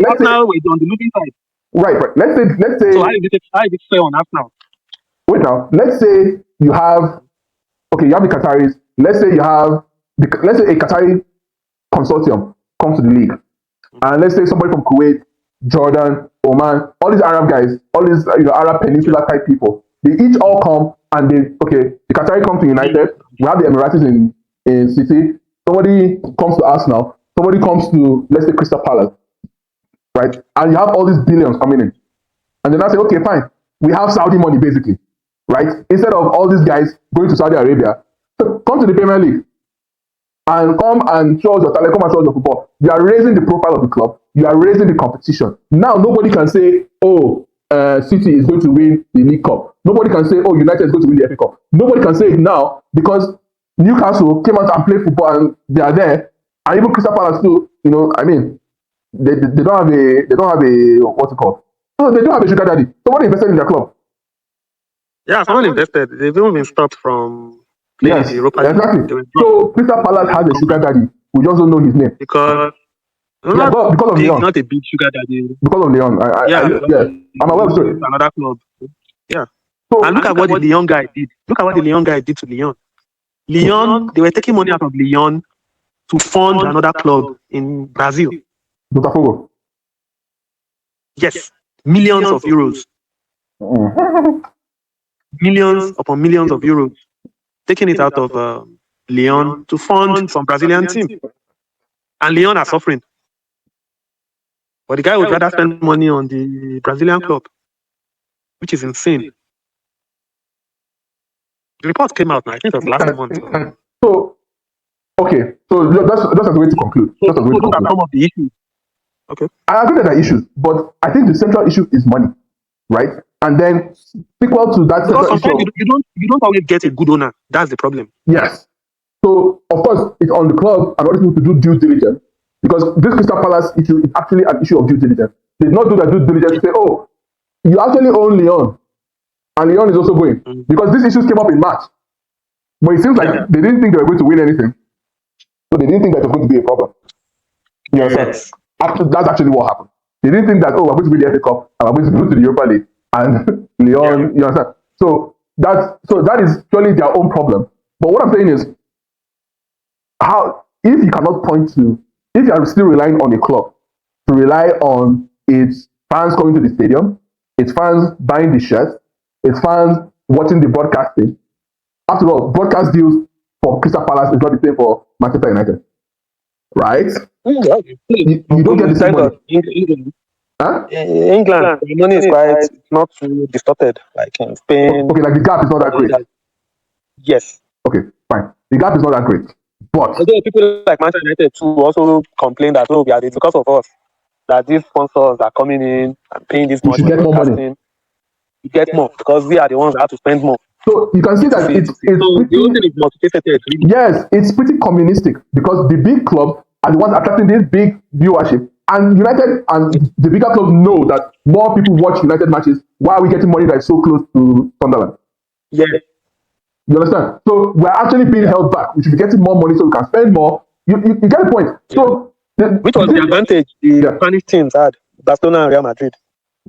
Arsenal we're on the losing side. Right. Let's say. So how is it fair on Arsenal? Wait now. Let's say you have the Qataris. Let's say a Qatari consortium comes to the league, and let's say somebody from Kuwait, Jordan, Oman, all these Arab guys, all these Arab Peninsula type people, they each all come and the Qatari comes to United. We have the Emiratis in City. Somebody comes to Arsenal. Somebody comes to, let's say, Crystal Palace, right? And you have all these billions coming in, and then I say, okay, fine, we have Saudi money basically, right? Instead of all these guys going to Saudi Arabia, come to the Premier League and come and show us your talent, come and show us your football. You are raising the profile of the club. You are raising the competition. Now nobody can say, City is going to win the League Cup. Nobody can say, United is going to win the FA Cup. Nobody can say it now because Newcastle came out and played football, and they are there, and even Crystal Palace too. I mean, they don't have a what's it called? So they don't have a sugar daddy. Someone invested in their club. Yeah, someone invested. They've even been stopped from playing Yes, the Europa League. exactly. So Crystal Palace has a sugar daddy. We just don't know his name. Because Yeah, but because of Leon. not a big sugar daddy. Because of Leon. I'm aware of the story. Another club. Yeah. So, and look at what the Leon guy did. Look at what the Leon guy did to Leon. Leon, they were taking money out of Leon to fund another club in Brazil. Botafogo. Yes. Millions of euros. Millions upon millions of euros. Taking it out of Leon to fund some Brazilian team. And Leon are suffering. But the guy would rather spend money on the Brazilian club, which is insane. The report came out now. I think it was last month. So, okay. So that's a way to conclude. So those are some of the issues. Okay. I agree that there are issues, but I think the central issue is money, right? And then equal to that central issue. You don't always get a good owner. That's the problem. Yes. So of course it's on the club and other people to do due diligence, because this Crystal Palace issue is actually an issue of due diligence. They did not do their due diligence to say, oh, you actually own Leon, and Leon is also going, because these issues came up in March, but it seems like they didn't think they were going to win anything, so they didn't think that it was going to be a problem. You understand? That's actually what happened. They didn't think that, oh, we're going to win the FA Cup and we're going to go to the Europa League and Leon, you understand? So that is purely their own problem. But what I'm saying is, if you cannot point to, if you are still relying on a club to rely on its fans coming to the stadium, its fans buying the shirts, its fans watching the broadcasting. After all, broadcast deals for Crystal Palace is not the same for Manchester United, right? You don't get the same money. England, the money is quite not too distorted, like in Spain. Okay, like the gap is not that great. Yes. Okay, fine. The gap is not that great. But people like Manchester United too also complain that, oh, it's because of us that these sponsors are coming in and paying this much. You get more money. You get more because we are the ones that have to spend more. So you can see that it's multifaceted. Yes, it's pretty communistic, because the big clubs are the ones attracting this big viewership, and United and the bigger clubs know that more people watch United matches. Why are we getting money that is so close to Sunderland? Yeah. You understand? So we're actually being held back. We should be getting more money so we can spend more. You get the point. So which was the advantage the Spanish teams had, Barcelona and Real Madrid.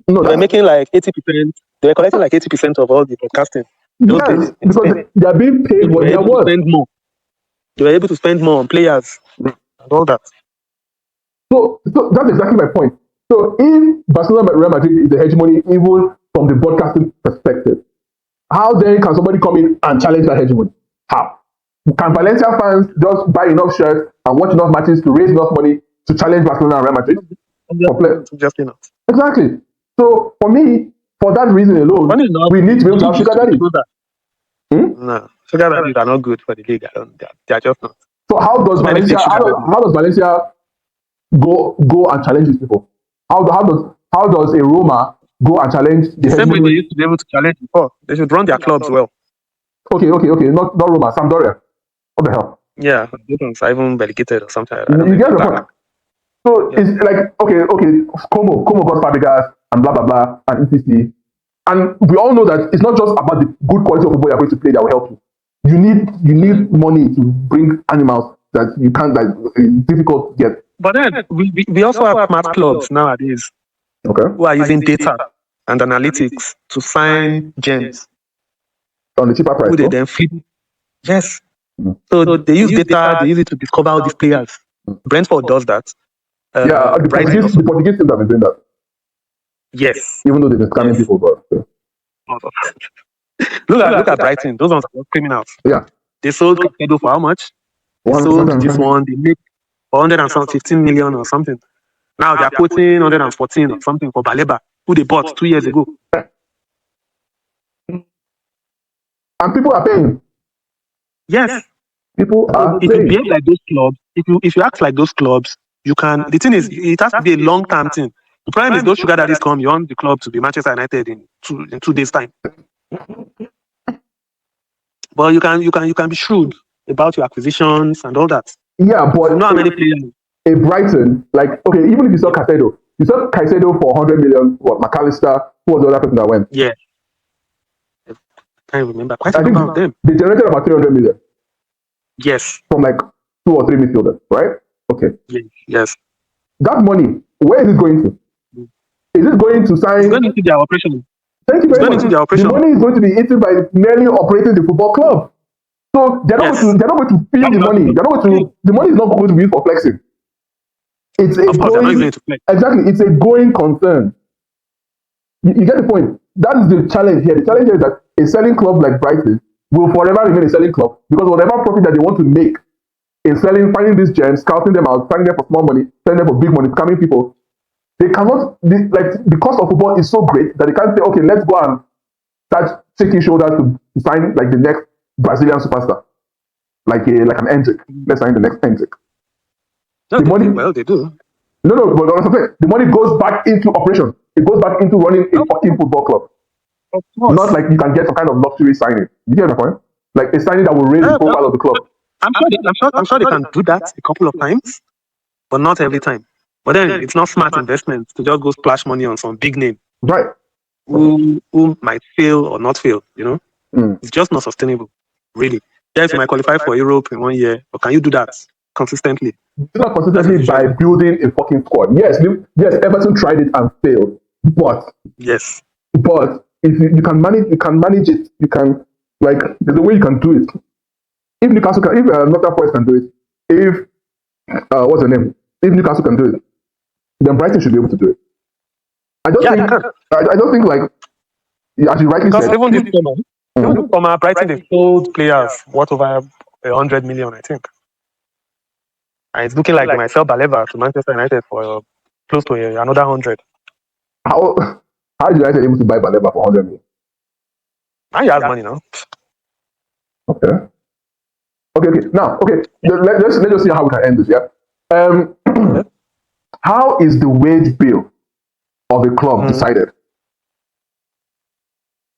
No, they were making like 80%. They were collecting like 80% of all the broadcasting. Yes, because they are being paid what they are worth. They were able to spend more on players and all that. So that's exactly my point. So if Barcelona and Real Madrid is the hegemony, even from the broadcasting perspective, how then can somebody come in and challenge that hegemony? How? Can Valencia fans just buy enough shirts and watch enough matches to raise enough money to challenge Barcelona and Real Madrid? Just enough. Exactly. So for me, for that reason alone, we need to be able to have sugar daddy. No, sugar daddies are not good for the league. They are just not. So how does Valencia go and challenge these people? How does a Roma go and challenge the same way they used to be able to challenge before? They should run their clubs well. Okay. Not Roma, Sampdoria. What the hell? Yeah, those are even relegated or something. You get the point. So it's like okay, Como got Fabregas and blah blah blah and etc. And we all know that it's not just about the good quality of football you're going to play that will help you. You need money to bring animals that you can't, like, it's difficult to get. But then we also have smart clubs nowadays. Okay. Who are using data and analytics to sign gems on the cheaper price. Who they then feed. Yes. So they use data, they use it to discover all these players. Brentford does that. The Portuguese teams have been doing that. Yes. Even though they've been scamming people, but look at Brighton. Those ones are criminals. Yeah. They sold Caicedo for how much? They sold this one. They make 115 million or something. Now they're quoting 114 or something for Baleba, who they bought 2 years ago. And people are paying. Yes. People are paying. If you behave like those clubs, if you act like those clubs, you can. The thing is, it has to be a long-term thing. The problem is those sugar daddies come, you want the club to be Manchester United in 2 days' time. But you can be shrewd. about your acquisitions and all that. Yeah, but You know how many players. a Brighton, like, okay, even if you saw Caicedo, for 100 million. What, McAllister? Who was the other person that went? Yeah, I can't remember. Quite I a think number of them. they generated about 300 million Yes. from like 2 or 3 midfielders, right? Okay. Yes. That money, where is it going to? Is it going to It's sign? going into their operation. Thank you It's very going much. into their The operation. money is going to be eaten by merely operating the football club. So they're not Yes. going to feel the money. They're not going to. The money is not going to be used for flexing. It's a Of course, they're not going using it to play. exactly. It's a going concern. You get the point. That is the challenge here. The challenge here is that a selling club like Brighton will forever remain a selling club because whatever profit that they want to make in selling, finding these gems, scouting them out, selling them for small money, selling them for big money, scamming people, they cannot. Like the cost of football is so great that they can't say, okay, let's go and start shaking shoulders to sign like the next Brazilian superstar, like an Hendrick. Let's sign the next Hendrick. No, The money, well, they do. no, but what I'm saying, the money goes back into operation. It goes back into running a fucking football club. Of course. Not like you can get some kind of luxury signing. You get the point? Like a signing that will raise the profile of the club. I'm sure they can do that a couple of times, but not every time. But then it's not smart investment to just go splash money on some big name Right. who might fail or not fail. You know, it's just not sustainable, really. Yes, you might qualify for Europe in 1 year, but can you do that consistently? Do that consistently by building a fucking squad. Yes, Everton tried it and failed, but Yes, if you can manage it. You can, like, there's a way you can do it. If Newcastle can, if Nottingham Forest can do it, if what's the name? If Newcastle can do it, then Brighton should be able to do it. I don't think like, as you rightly because said, even this summer, Brighton they sold players worth over 100 million, I think. And it's looking like they might sell Baleba to Manchester United for close to another 100. how is United able to buy Baleba for 100 million? Now he has money now. Okay. Now, let's just see how we can end this. Yeah. How is the wage bill of a club decided?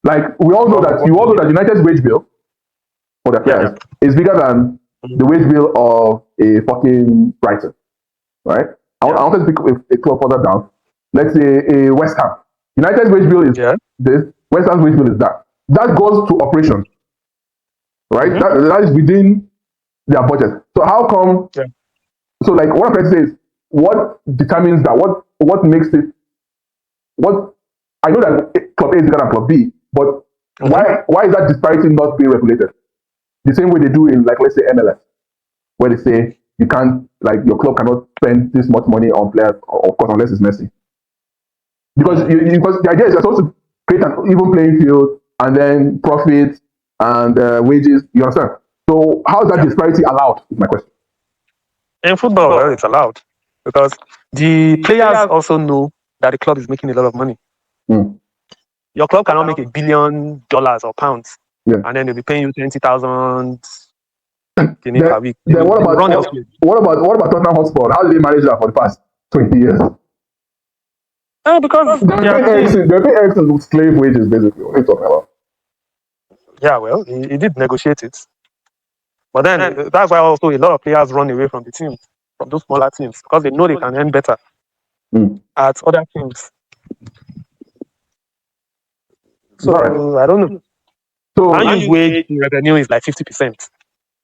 Like, you all know that United's wage bill for their players is bigger than the wage bill of a fucking Brighton, right? I want to pick a club further down. Let's say a West Ham. United's wage bill is this. West Ham's wage bill is that. That goes to operations, right? That is within their budget. So how come? Yeah. So, like, what I'm trying to say is, what determines that? What makes it? What I know that Club A is bigger than Club B, but why is that disparity not being regulated? The same way they do in, like, let's say MLS, where they say you can't, like, your club cannot spend this much money on players, of course, unless it's Messi. Because because the idea is you're supposed to create an even playing field and then profits and wages. You understand? So how is that disparity allowed? Is my question. In football, well, it's allowed because the players also know that the club is making a lot of money. Your club cannot make $1 billion or pounds, and then they'll be paying you 20,000 per week. Then what about Tottenham Hotspur? How did they manage that for the past 20 years? Because they're paying Ericsson with slave wages, basically. What are you talking about? Yeah, well, he did negotiate it. But then that's why also a lot of players run away from the teams, from those smaller teams, because they know they can earn better at other teams. So I don't know. So Man's wage revenue is like 50%.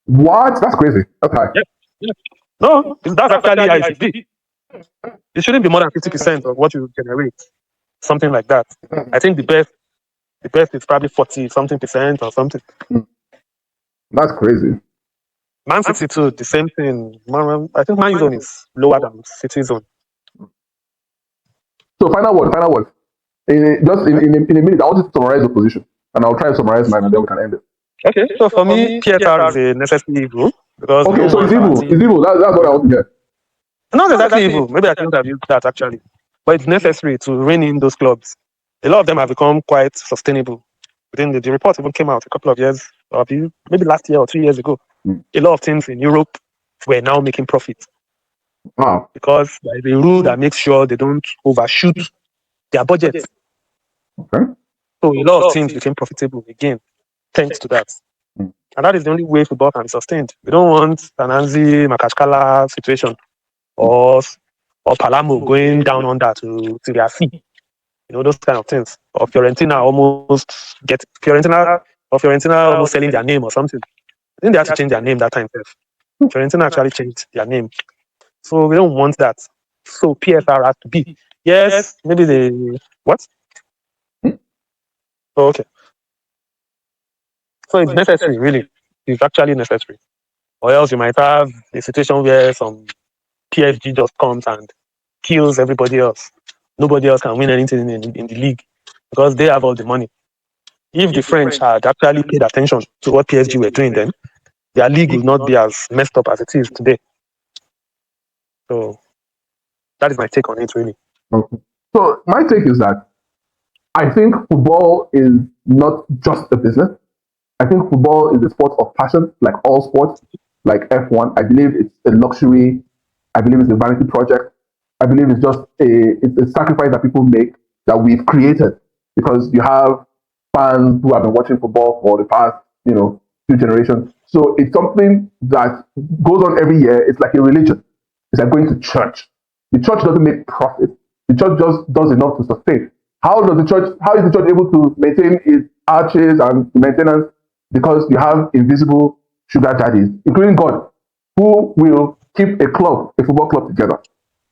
What? That's crazy. Okay. Yeah. No, that's actually how it should be. It shouldn't be more than 50% of what you generate. Something like that. I think the best is probably 40-something% or something. That's crazy. Man City too, the same thing. I think Man Zone is lower than City Zone. So final word. Just in a minute, I want you to summarize the position, and I'll try to summarize mine, and then we can end it. Okay. So for me, PSR is a necessary evil because so it's evil. It's evil. That's what I want to hear. Not exactly evil. Maybe I shouldn't have used that actually, but it's necessary to rein in those clubs. A lot of them have become quite sustainable. Within the report even came out a couple of years, or maybe last year or 2 years ago. A lot of teams in Europe were now making profit. Wow. Because there is a rule that makes sure they don't overshoot their budget. Okay. So a lot of teams became profitable again, thanks to that. Mm. And that is the only way football can be sustained. We don't want an Anzi Makashkala situation or Palamo going down under to their sea. Those kind of things. Or Fiorentina almost selling their name or something. I think they had to change their name that time first. Fiorentina actually changed their name. So we don't want that. So PSR has to be. Yes, maybe the what? Oh, okay. So it's necessary, really. It's actually necessary. Or else you might have a situation where some PSG just comes and kills everybody else. Nobody else can win anything in the league because they have all the money. If the French had actually paid attention to what PSG were doing then, their league would not be as messed up as it is today. So that is my take on it, really. Okay. So my take is that I think football is not just a business. I think football is a sport of passion, like all sports, like F1. I believe it's a luxury. I believe it's a vanity project. I believe it's just it's a sacrifice that people make that we've created because you have fans who have been watching football for the past, few generations. So it's something that goes on every year. It's like a religion. It's like going to church. The church doesn't make profit. The church just does enough to sustain. How is the church able to maintain its arches and maintenance? Because you have invisible sugar daddies, including God, who will keep a football club together,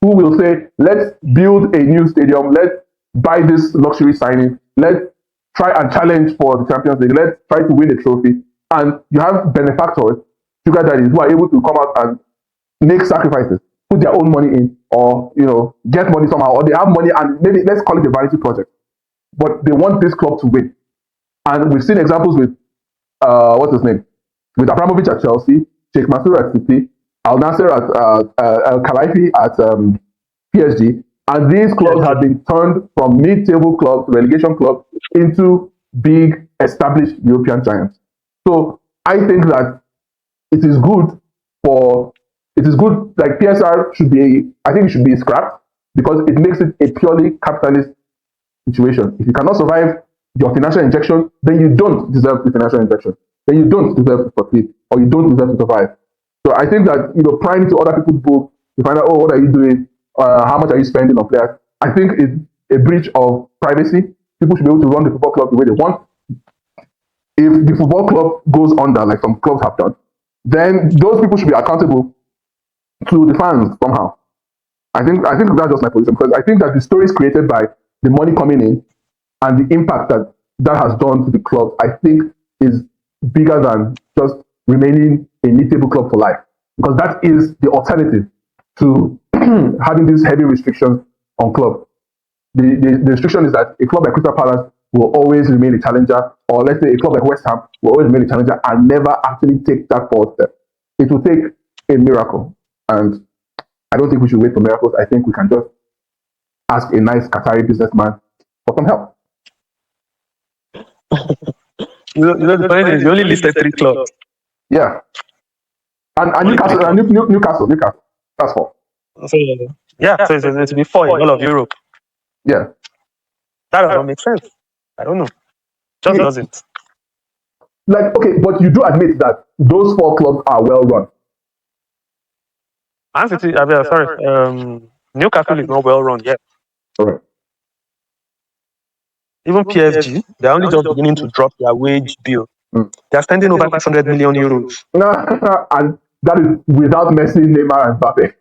who will say, let's build a new stadium, let's buy this luxury signing, let's try and challenge for the Champions League, let's try to win a trophy. And you have benefactors, sugar daddies, who are able to come out and make sacrifices, put their own money in, or get money somehow, or they have money and maybe let's call it a vanity project. But they want this club to win. And we've seen examples with what's his name? With Abramovich at Chelsea, Sheikh Mansour at City, Al Nasser at Khalifi at PSG, and these clubs have been turned from mid-table clubs, relegation clubs, into big established European giants. So I think that it is good like PSR should be, I think it should be scrapped because it makes it a purely capitalist situation. If you cannot survive your financial injection, then you don't deserve the financial injection. Then you don't deserve to succeed, or you don't deserve to survive. So I think that prying into other people's books to find out, oh, what are you doing? How much are you spending on players? I think it's a breach of privacy. People should be able to run the football club the way they want. If the football club goes under, like some clubs have done, then those people should be accountable to the fans somehow. I think that's just my position because I think that the stories created by the money coming in and the impact that has done to the club, I think, is bigger than just remaining a mid-table club for life. Because that is the alternative to having these heavy restrictions on club. The restriction is that a club like Crystal Palace will always remain a challenger, or let's say a club like West Ham will always remain a challenger and never actually take that forward step. It will take a miracle. And I don't think we should wait for miracles. I think we can just ask a nice Qatari businessman for some help. The funny thing is, you only listed 3 clubs. Yeah. And Newcastle. That's 4. So, yeah, so it's to be 4 in all of Europe. Yeah. That does not make sense. I don't know. Just doesn't. Like, okay, but you do admit that those 4 clubs are well run. Newcastle is not well run yet. All right. Even PSG, they're only just beginning to drop their wage bill. They're spending over 600 million euros. And that is without Messi, Neymar, and Mbappe.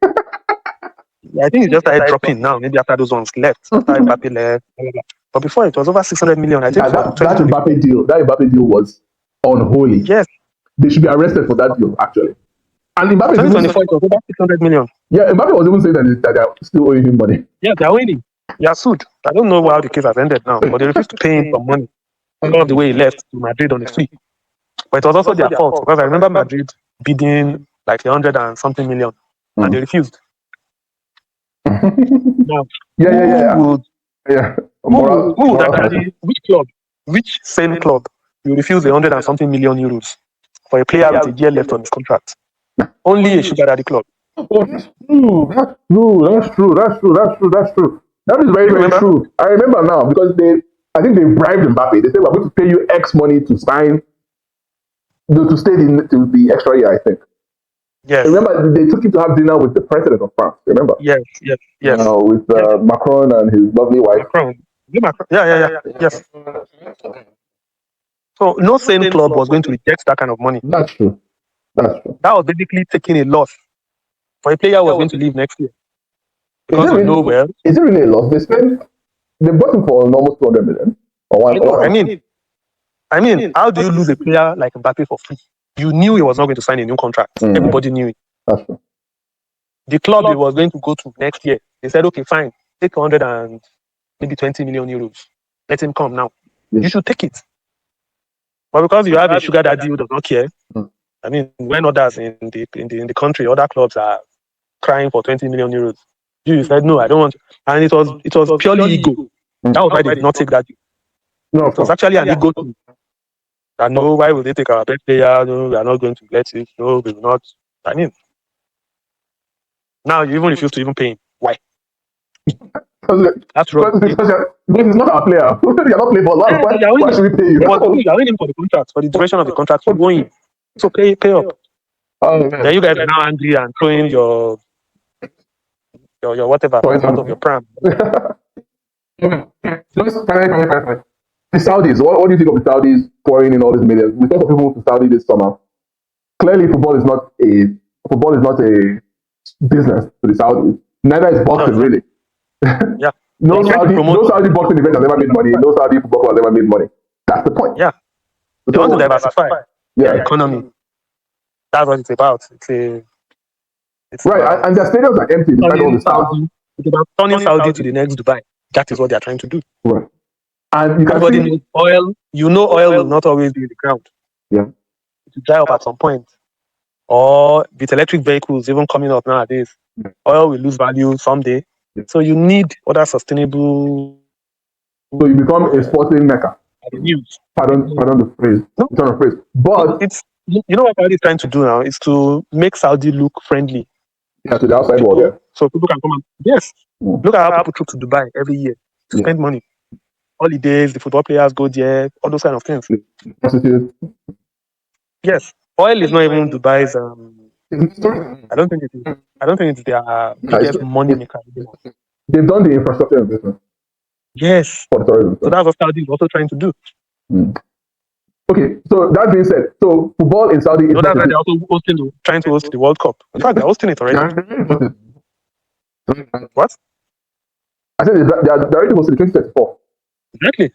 I think it just started dropping now, maybe after those ones left. After Mbappe left. But before it was over 600 million. I think that Mbappe deal was unholy. Yes. They should be arrested for that deal, actually. And Mbappe 2024 it was over 600 million. Yeah, Mbappe was even saying that they're still owing him money. Yeah, they're owing. They are sued. I don't know how the case has ended now, but they refused to pay him some money because of the way he left to Madrid on a free. But it was also their fault because I remember Madrid bidding like 100 and something million, and they refused. Now, which same club you refuse 100 and something million euros for a player with a year left on his contract? Only a sugar daddy club. Oh, that's true. That is very, very true. I remember now because I think they bribed Mbappe. They said, we're going to pay you X money to sign to stay to the extra year, I think. Yes. Remember, they took him to have dinner with the president of France. Remember? Yes. With Macron and his lovely wife. Macron. Yeah. Yes. So no sane club was going to reject that kind of money. That's true. That was basically taking a loss for a player who was going to leave next year. Because is it really a loss? They bought him for almost 200 million. I mean, how do you lose a player like Mbappe for free? You knew he was not going to sign a new contract. Everybody knew it. That's true. The club he was going to go to next year, they said, okay, fine, take 100 and maybe 20 million euros. Let him come now. Yes. You should take it. But because you have a sugar daddy who does not care, I mean, when others in the country, other clubs are crying for 20 million euros, you said, no, I don't want to. And it was purely ego. That was why they did not take that. No, it was actually an ego thing. That no, why will they take our best player? No, we are not going to let it. No, we will not. I mean, now you even refuse to even pay him. Why? That's wrong. Because he's not our player. You're not playing for life. Why should we pay you? You're owing him for the contract, for the duration of the contract. So going, so pay up. Then you guys are now angry and throwing your whatever out of your pram. The Saudis, what do you think of the Saudis pouring in all these millions? We talk of people to Saudi this summer. Clearly, football is not a business to the Saudis. Neither is boxing, really. Yeah. no Saudi boxing event has ever made money. No Saudi football club has ever made money. That's the point. Yeah. They want to diversify their economy. That's what it's about. It's right, about, and their stadiums are empty. It's about turning Saudi to the next Dubai. That is what they are trying to do. Right. And you can everybody knows oil. You know, oil will not always be in the ground. Yeah. It will dry up at some point. Or with electric vehicles even coming up nowadays, oil will lose value someday. Yeah. So you need other sustainable. So you become a sporting mecca. Pardon the phrase. No. It's not a phrase. But it's what Saudi is trying to do now is to make Saudi look friendly. Yeah, to the outside world. Yeah. So people can come and look at how people trip to Dubai every year to spend money. Holidays, the football players go there, all those kind of things. Yes, oil is not even Dubai's. I don't think it is. I don't think it's their biggest money maker anymore. They've done the infrastructure investment. Yes. So that's what Saudi is also trying to do. Okay, so that being said, so football in Saudi is. So that's why they're also trying to host the World Cup. In fact, they're hosting it already. What? I said they're already hosting 2034. Exactly.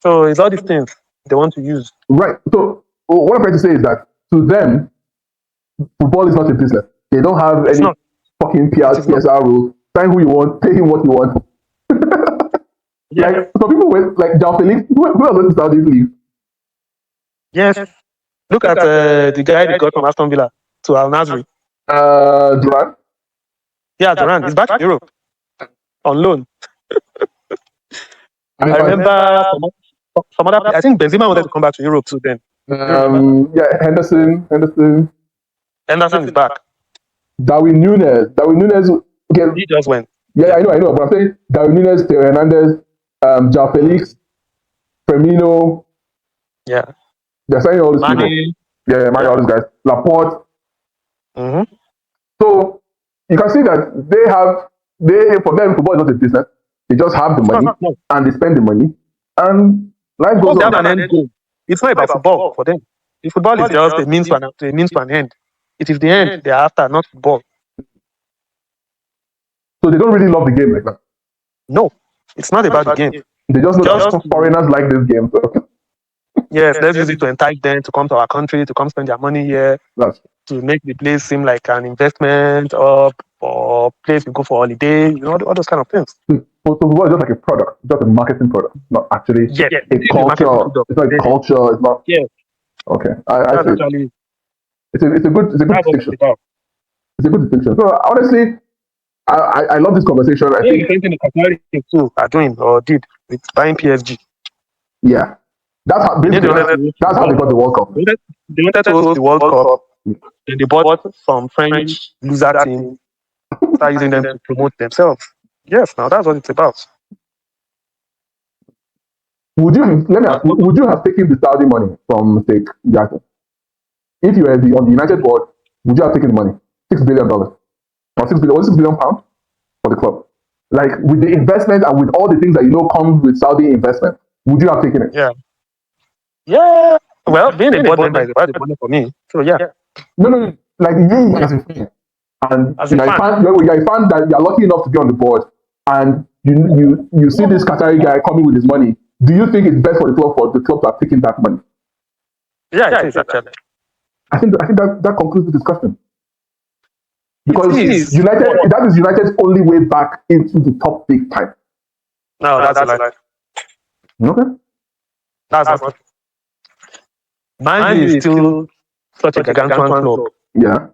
So it's all these things they want to use. Right. So what I'm trying to say is that to them, football is not a business. They don't have any fucking PSR rules. Sign who you want, pay him what you want. Yeah. Like some people went like João Felix. Who else went to Saudi league? Yes. Look at the guy they got from Aston Villa to Al Nassr. Duran. Yeah, Duran. He's back in Europe on loan. I remember some other. I think Benzema wanted to come back to Europe too. Then. Yeah, Henderson is back. Darwin Núñez. Okay, he just went. Yeah, I know. But I'm saying Darwin Núñez, Theo Hernandez, João Felix, Firmino. Yeah. They're signing all these people. Yeah, all these guys. Laporte. Mm-hmm. So you can see that for them, football is not a business. They just have the money and they spend the money, and life goes on. An end goal. It's not about football for them. The football is just a means to an end. It is the end they are after, not football. So they don't really love the game like that. No, it's not about the game. They just know that foreigners like this game. So. Yes, let's use it to entice them to come to our country, to come spend their money here, to make the place seem like an investment or place we go for holiday, all those kind of things. So football is just like a product, just a marketing product, not actually a culture. It's not a culture. It's not. Yes. Okay, I see. It's a good distinction. It's a good distinction. So honestly, I love this conversation. I think the same thing the too are doing or did with buying PSG. Yeah. That's how they got the World Cup. They wanted to host the World Cup. Then they bought some French loser team, start using them to promote themselves. Yes, now that's what it's about. Would you have taken the Saudi money from Jackson? if you were on the United board, would you have taken the money? $6 billion or £6 billion for the club? Like with the investment and with all the things that come with Saudi investment, would you have taken it? Yeah. Well, being a board member is about the money for me. So yeah. No. Like you as a fan, and you're a fan that you're lucky enough to be on the board, and you see this Qatari guy coming with his money. Do you think it's best for the club to have taken that money? Yeah, it is actually. I think that concludes the discussion. Because that is United's only way back into the top big time. No, that's a lie. Okay. That's not. Man U is still such a gargantuan club. Yeah.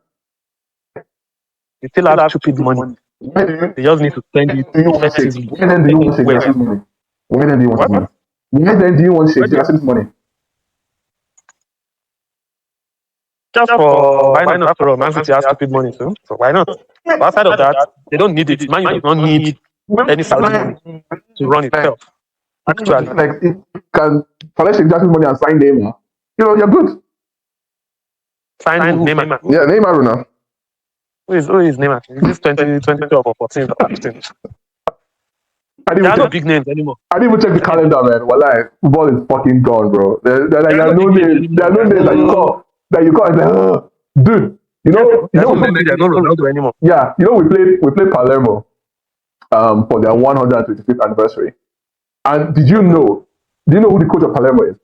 You still have stupid money. They just need to spend it effectively. When then do you want Sheikh Jassim's money? When then do you want his money? When then do you want Sheikh Jassim's money? Just for why not? After all, Man City has stupid money too, so why not? But outside of that, they don't need it. Man U does not need any Saudi money to run itself. Actually, like if you can collect Sheikh Jassim's money and sign Neymar, you're good. Sign Neymar. Yeah, Neymar now. Who is Neymar? Is this 2012 or 14 or 15? There are no big names anymore. I didn't even check the calendar, man. Wallahi, football is fucking gone, bro. There are no names. There are no names that you call. Like, dude. There's no Ronaldo anymore. Yeah, we played Palermo, for their 125th anniversary. And do you know who the coach of Palermo is?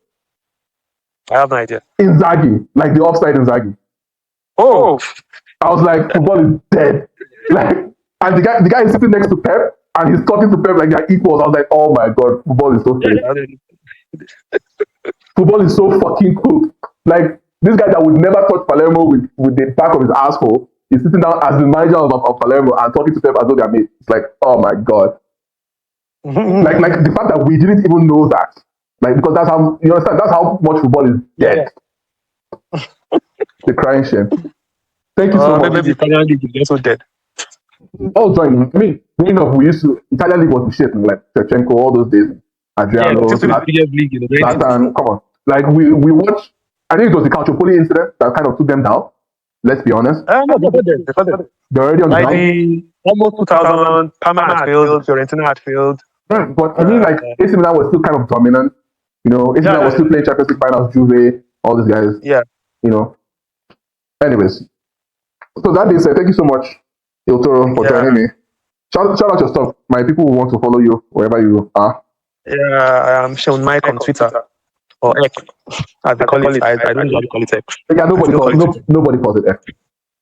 I have no idea. Inzaghi, like the offside Inzaghi. Oh, I was like, football is dead. Like, and the guy is sitting next to Pep, and he's talking to Pep like they're equals. I was like, oh my god, football is so dead. Football is so fucking cool. Like, this guy that would never touch Palermo with the back of his asshole is sitting down as the manager of Palermo and talking to Pep as though they're mates. It's like, oh my god. like the fact that we didn't even know that. Like, because that's how, you understand, that's how much football is dead. The crying shame. Thank you so much. Maybe the Italian league is also dead. Oh, join. I mean, Italian league was the shit, like Shevchenko, all those days. Adriano, this is the biggest league in the world. Come on. Like, we watched, I think it was the Calciopoli incident that kind of took them down. Let's be honest. No, they're already on the ground. Almost 2000, Parma had failed, Fiorentina had failed. Right, but I mean, like, AC Milan was still kind of dominant. AC Milan was still playing Champions League finals, Juve, all these guys. Yeah. Anyways. So that being said, thank you so much, Il Toro, for joining me. Shout out your stuff. My people will want to follow you wherever you are. Yeah, I'm Sean Mike on Twitter. Or X, as they call it. I don't know how to call it X. Yeah, nobody calls it X.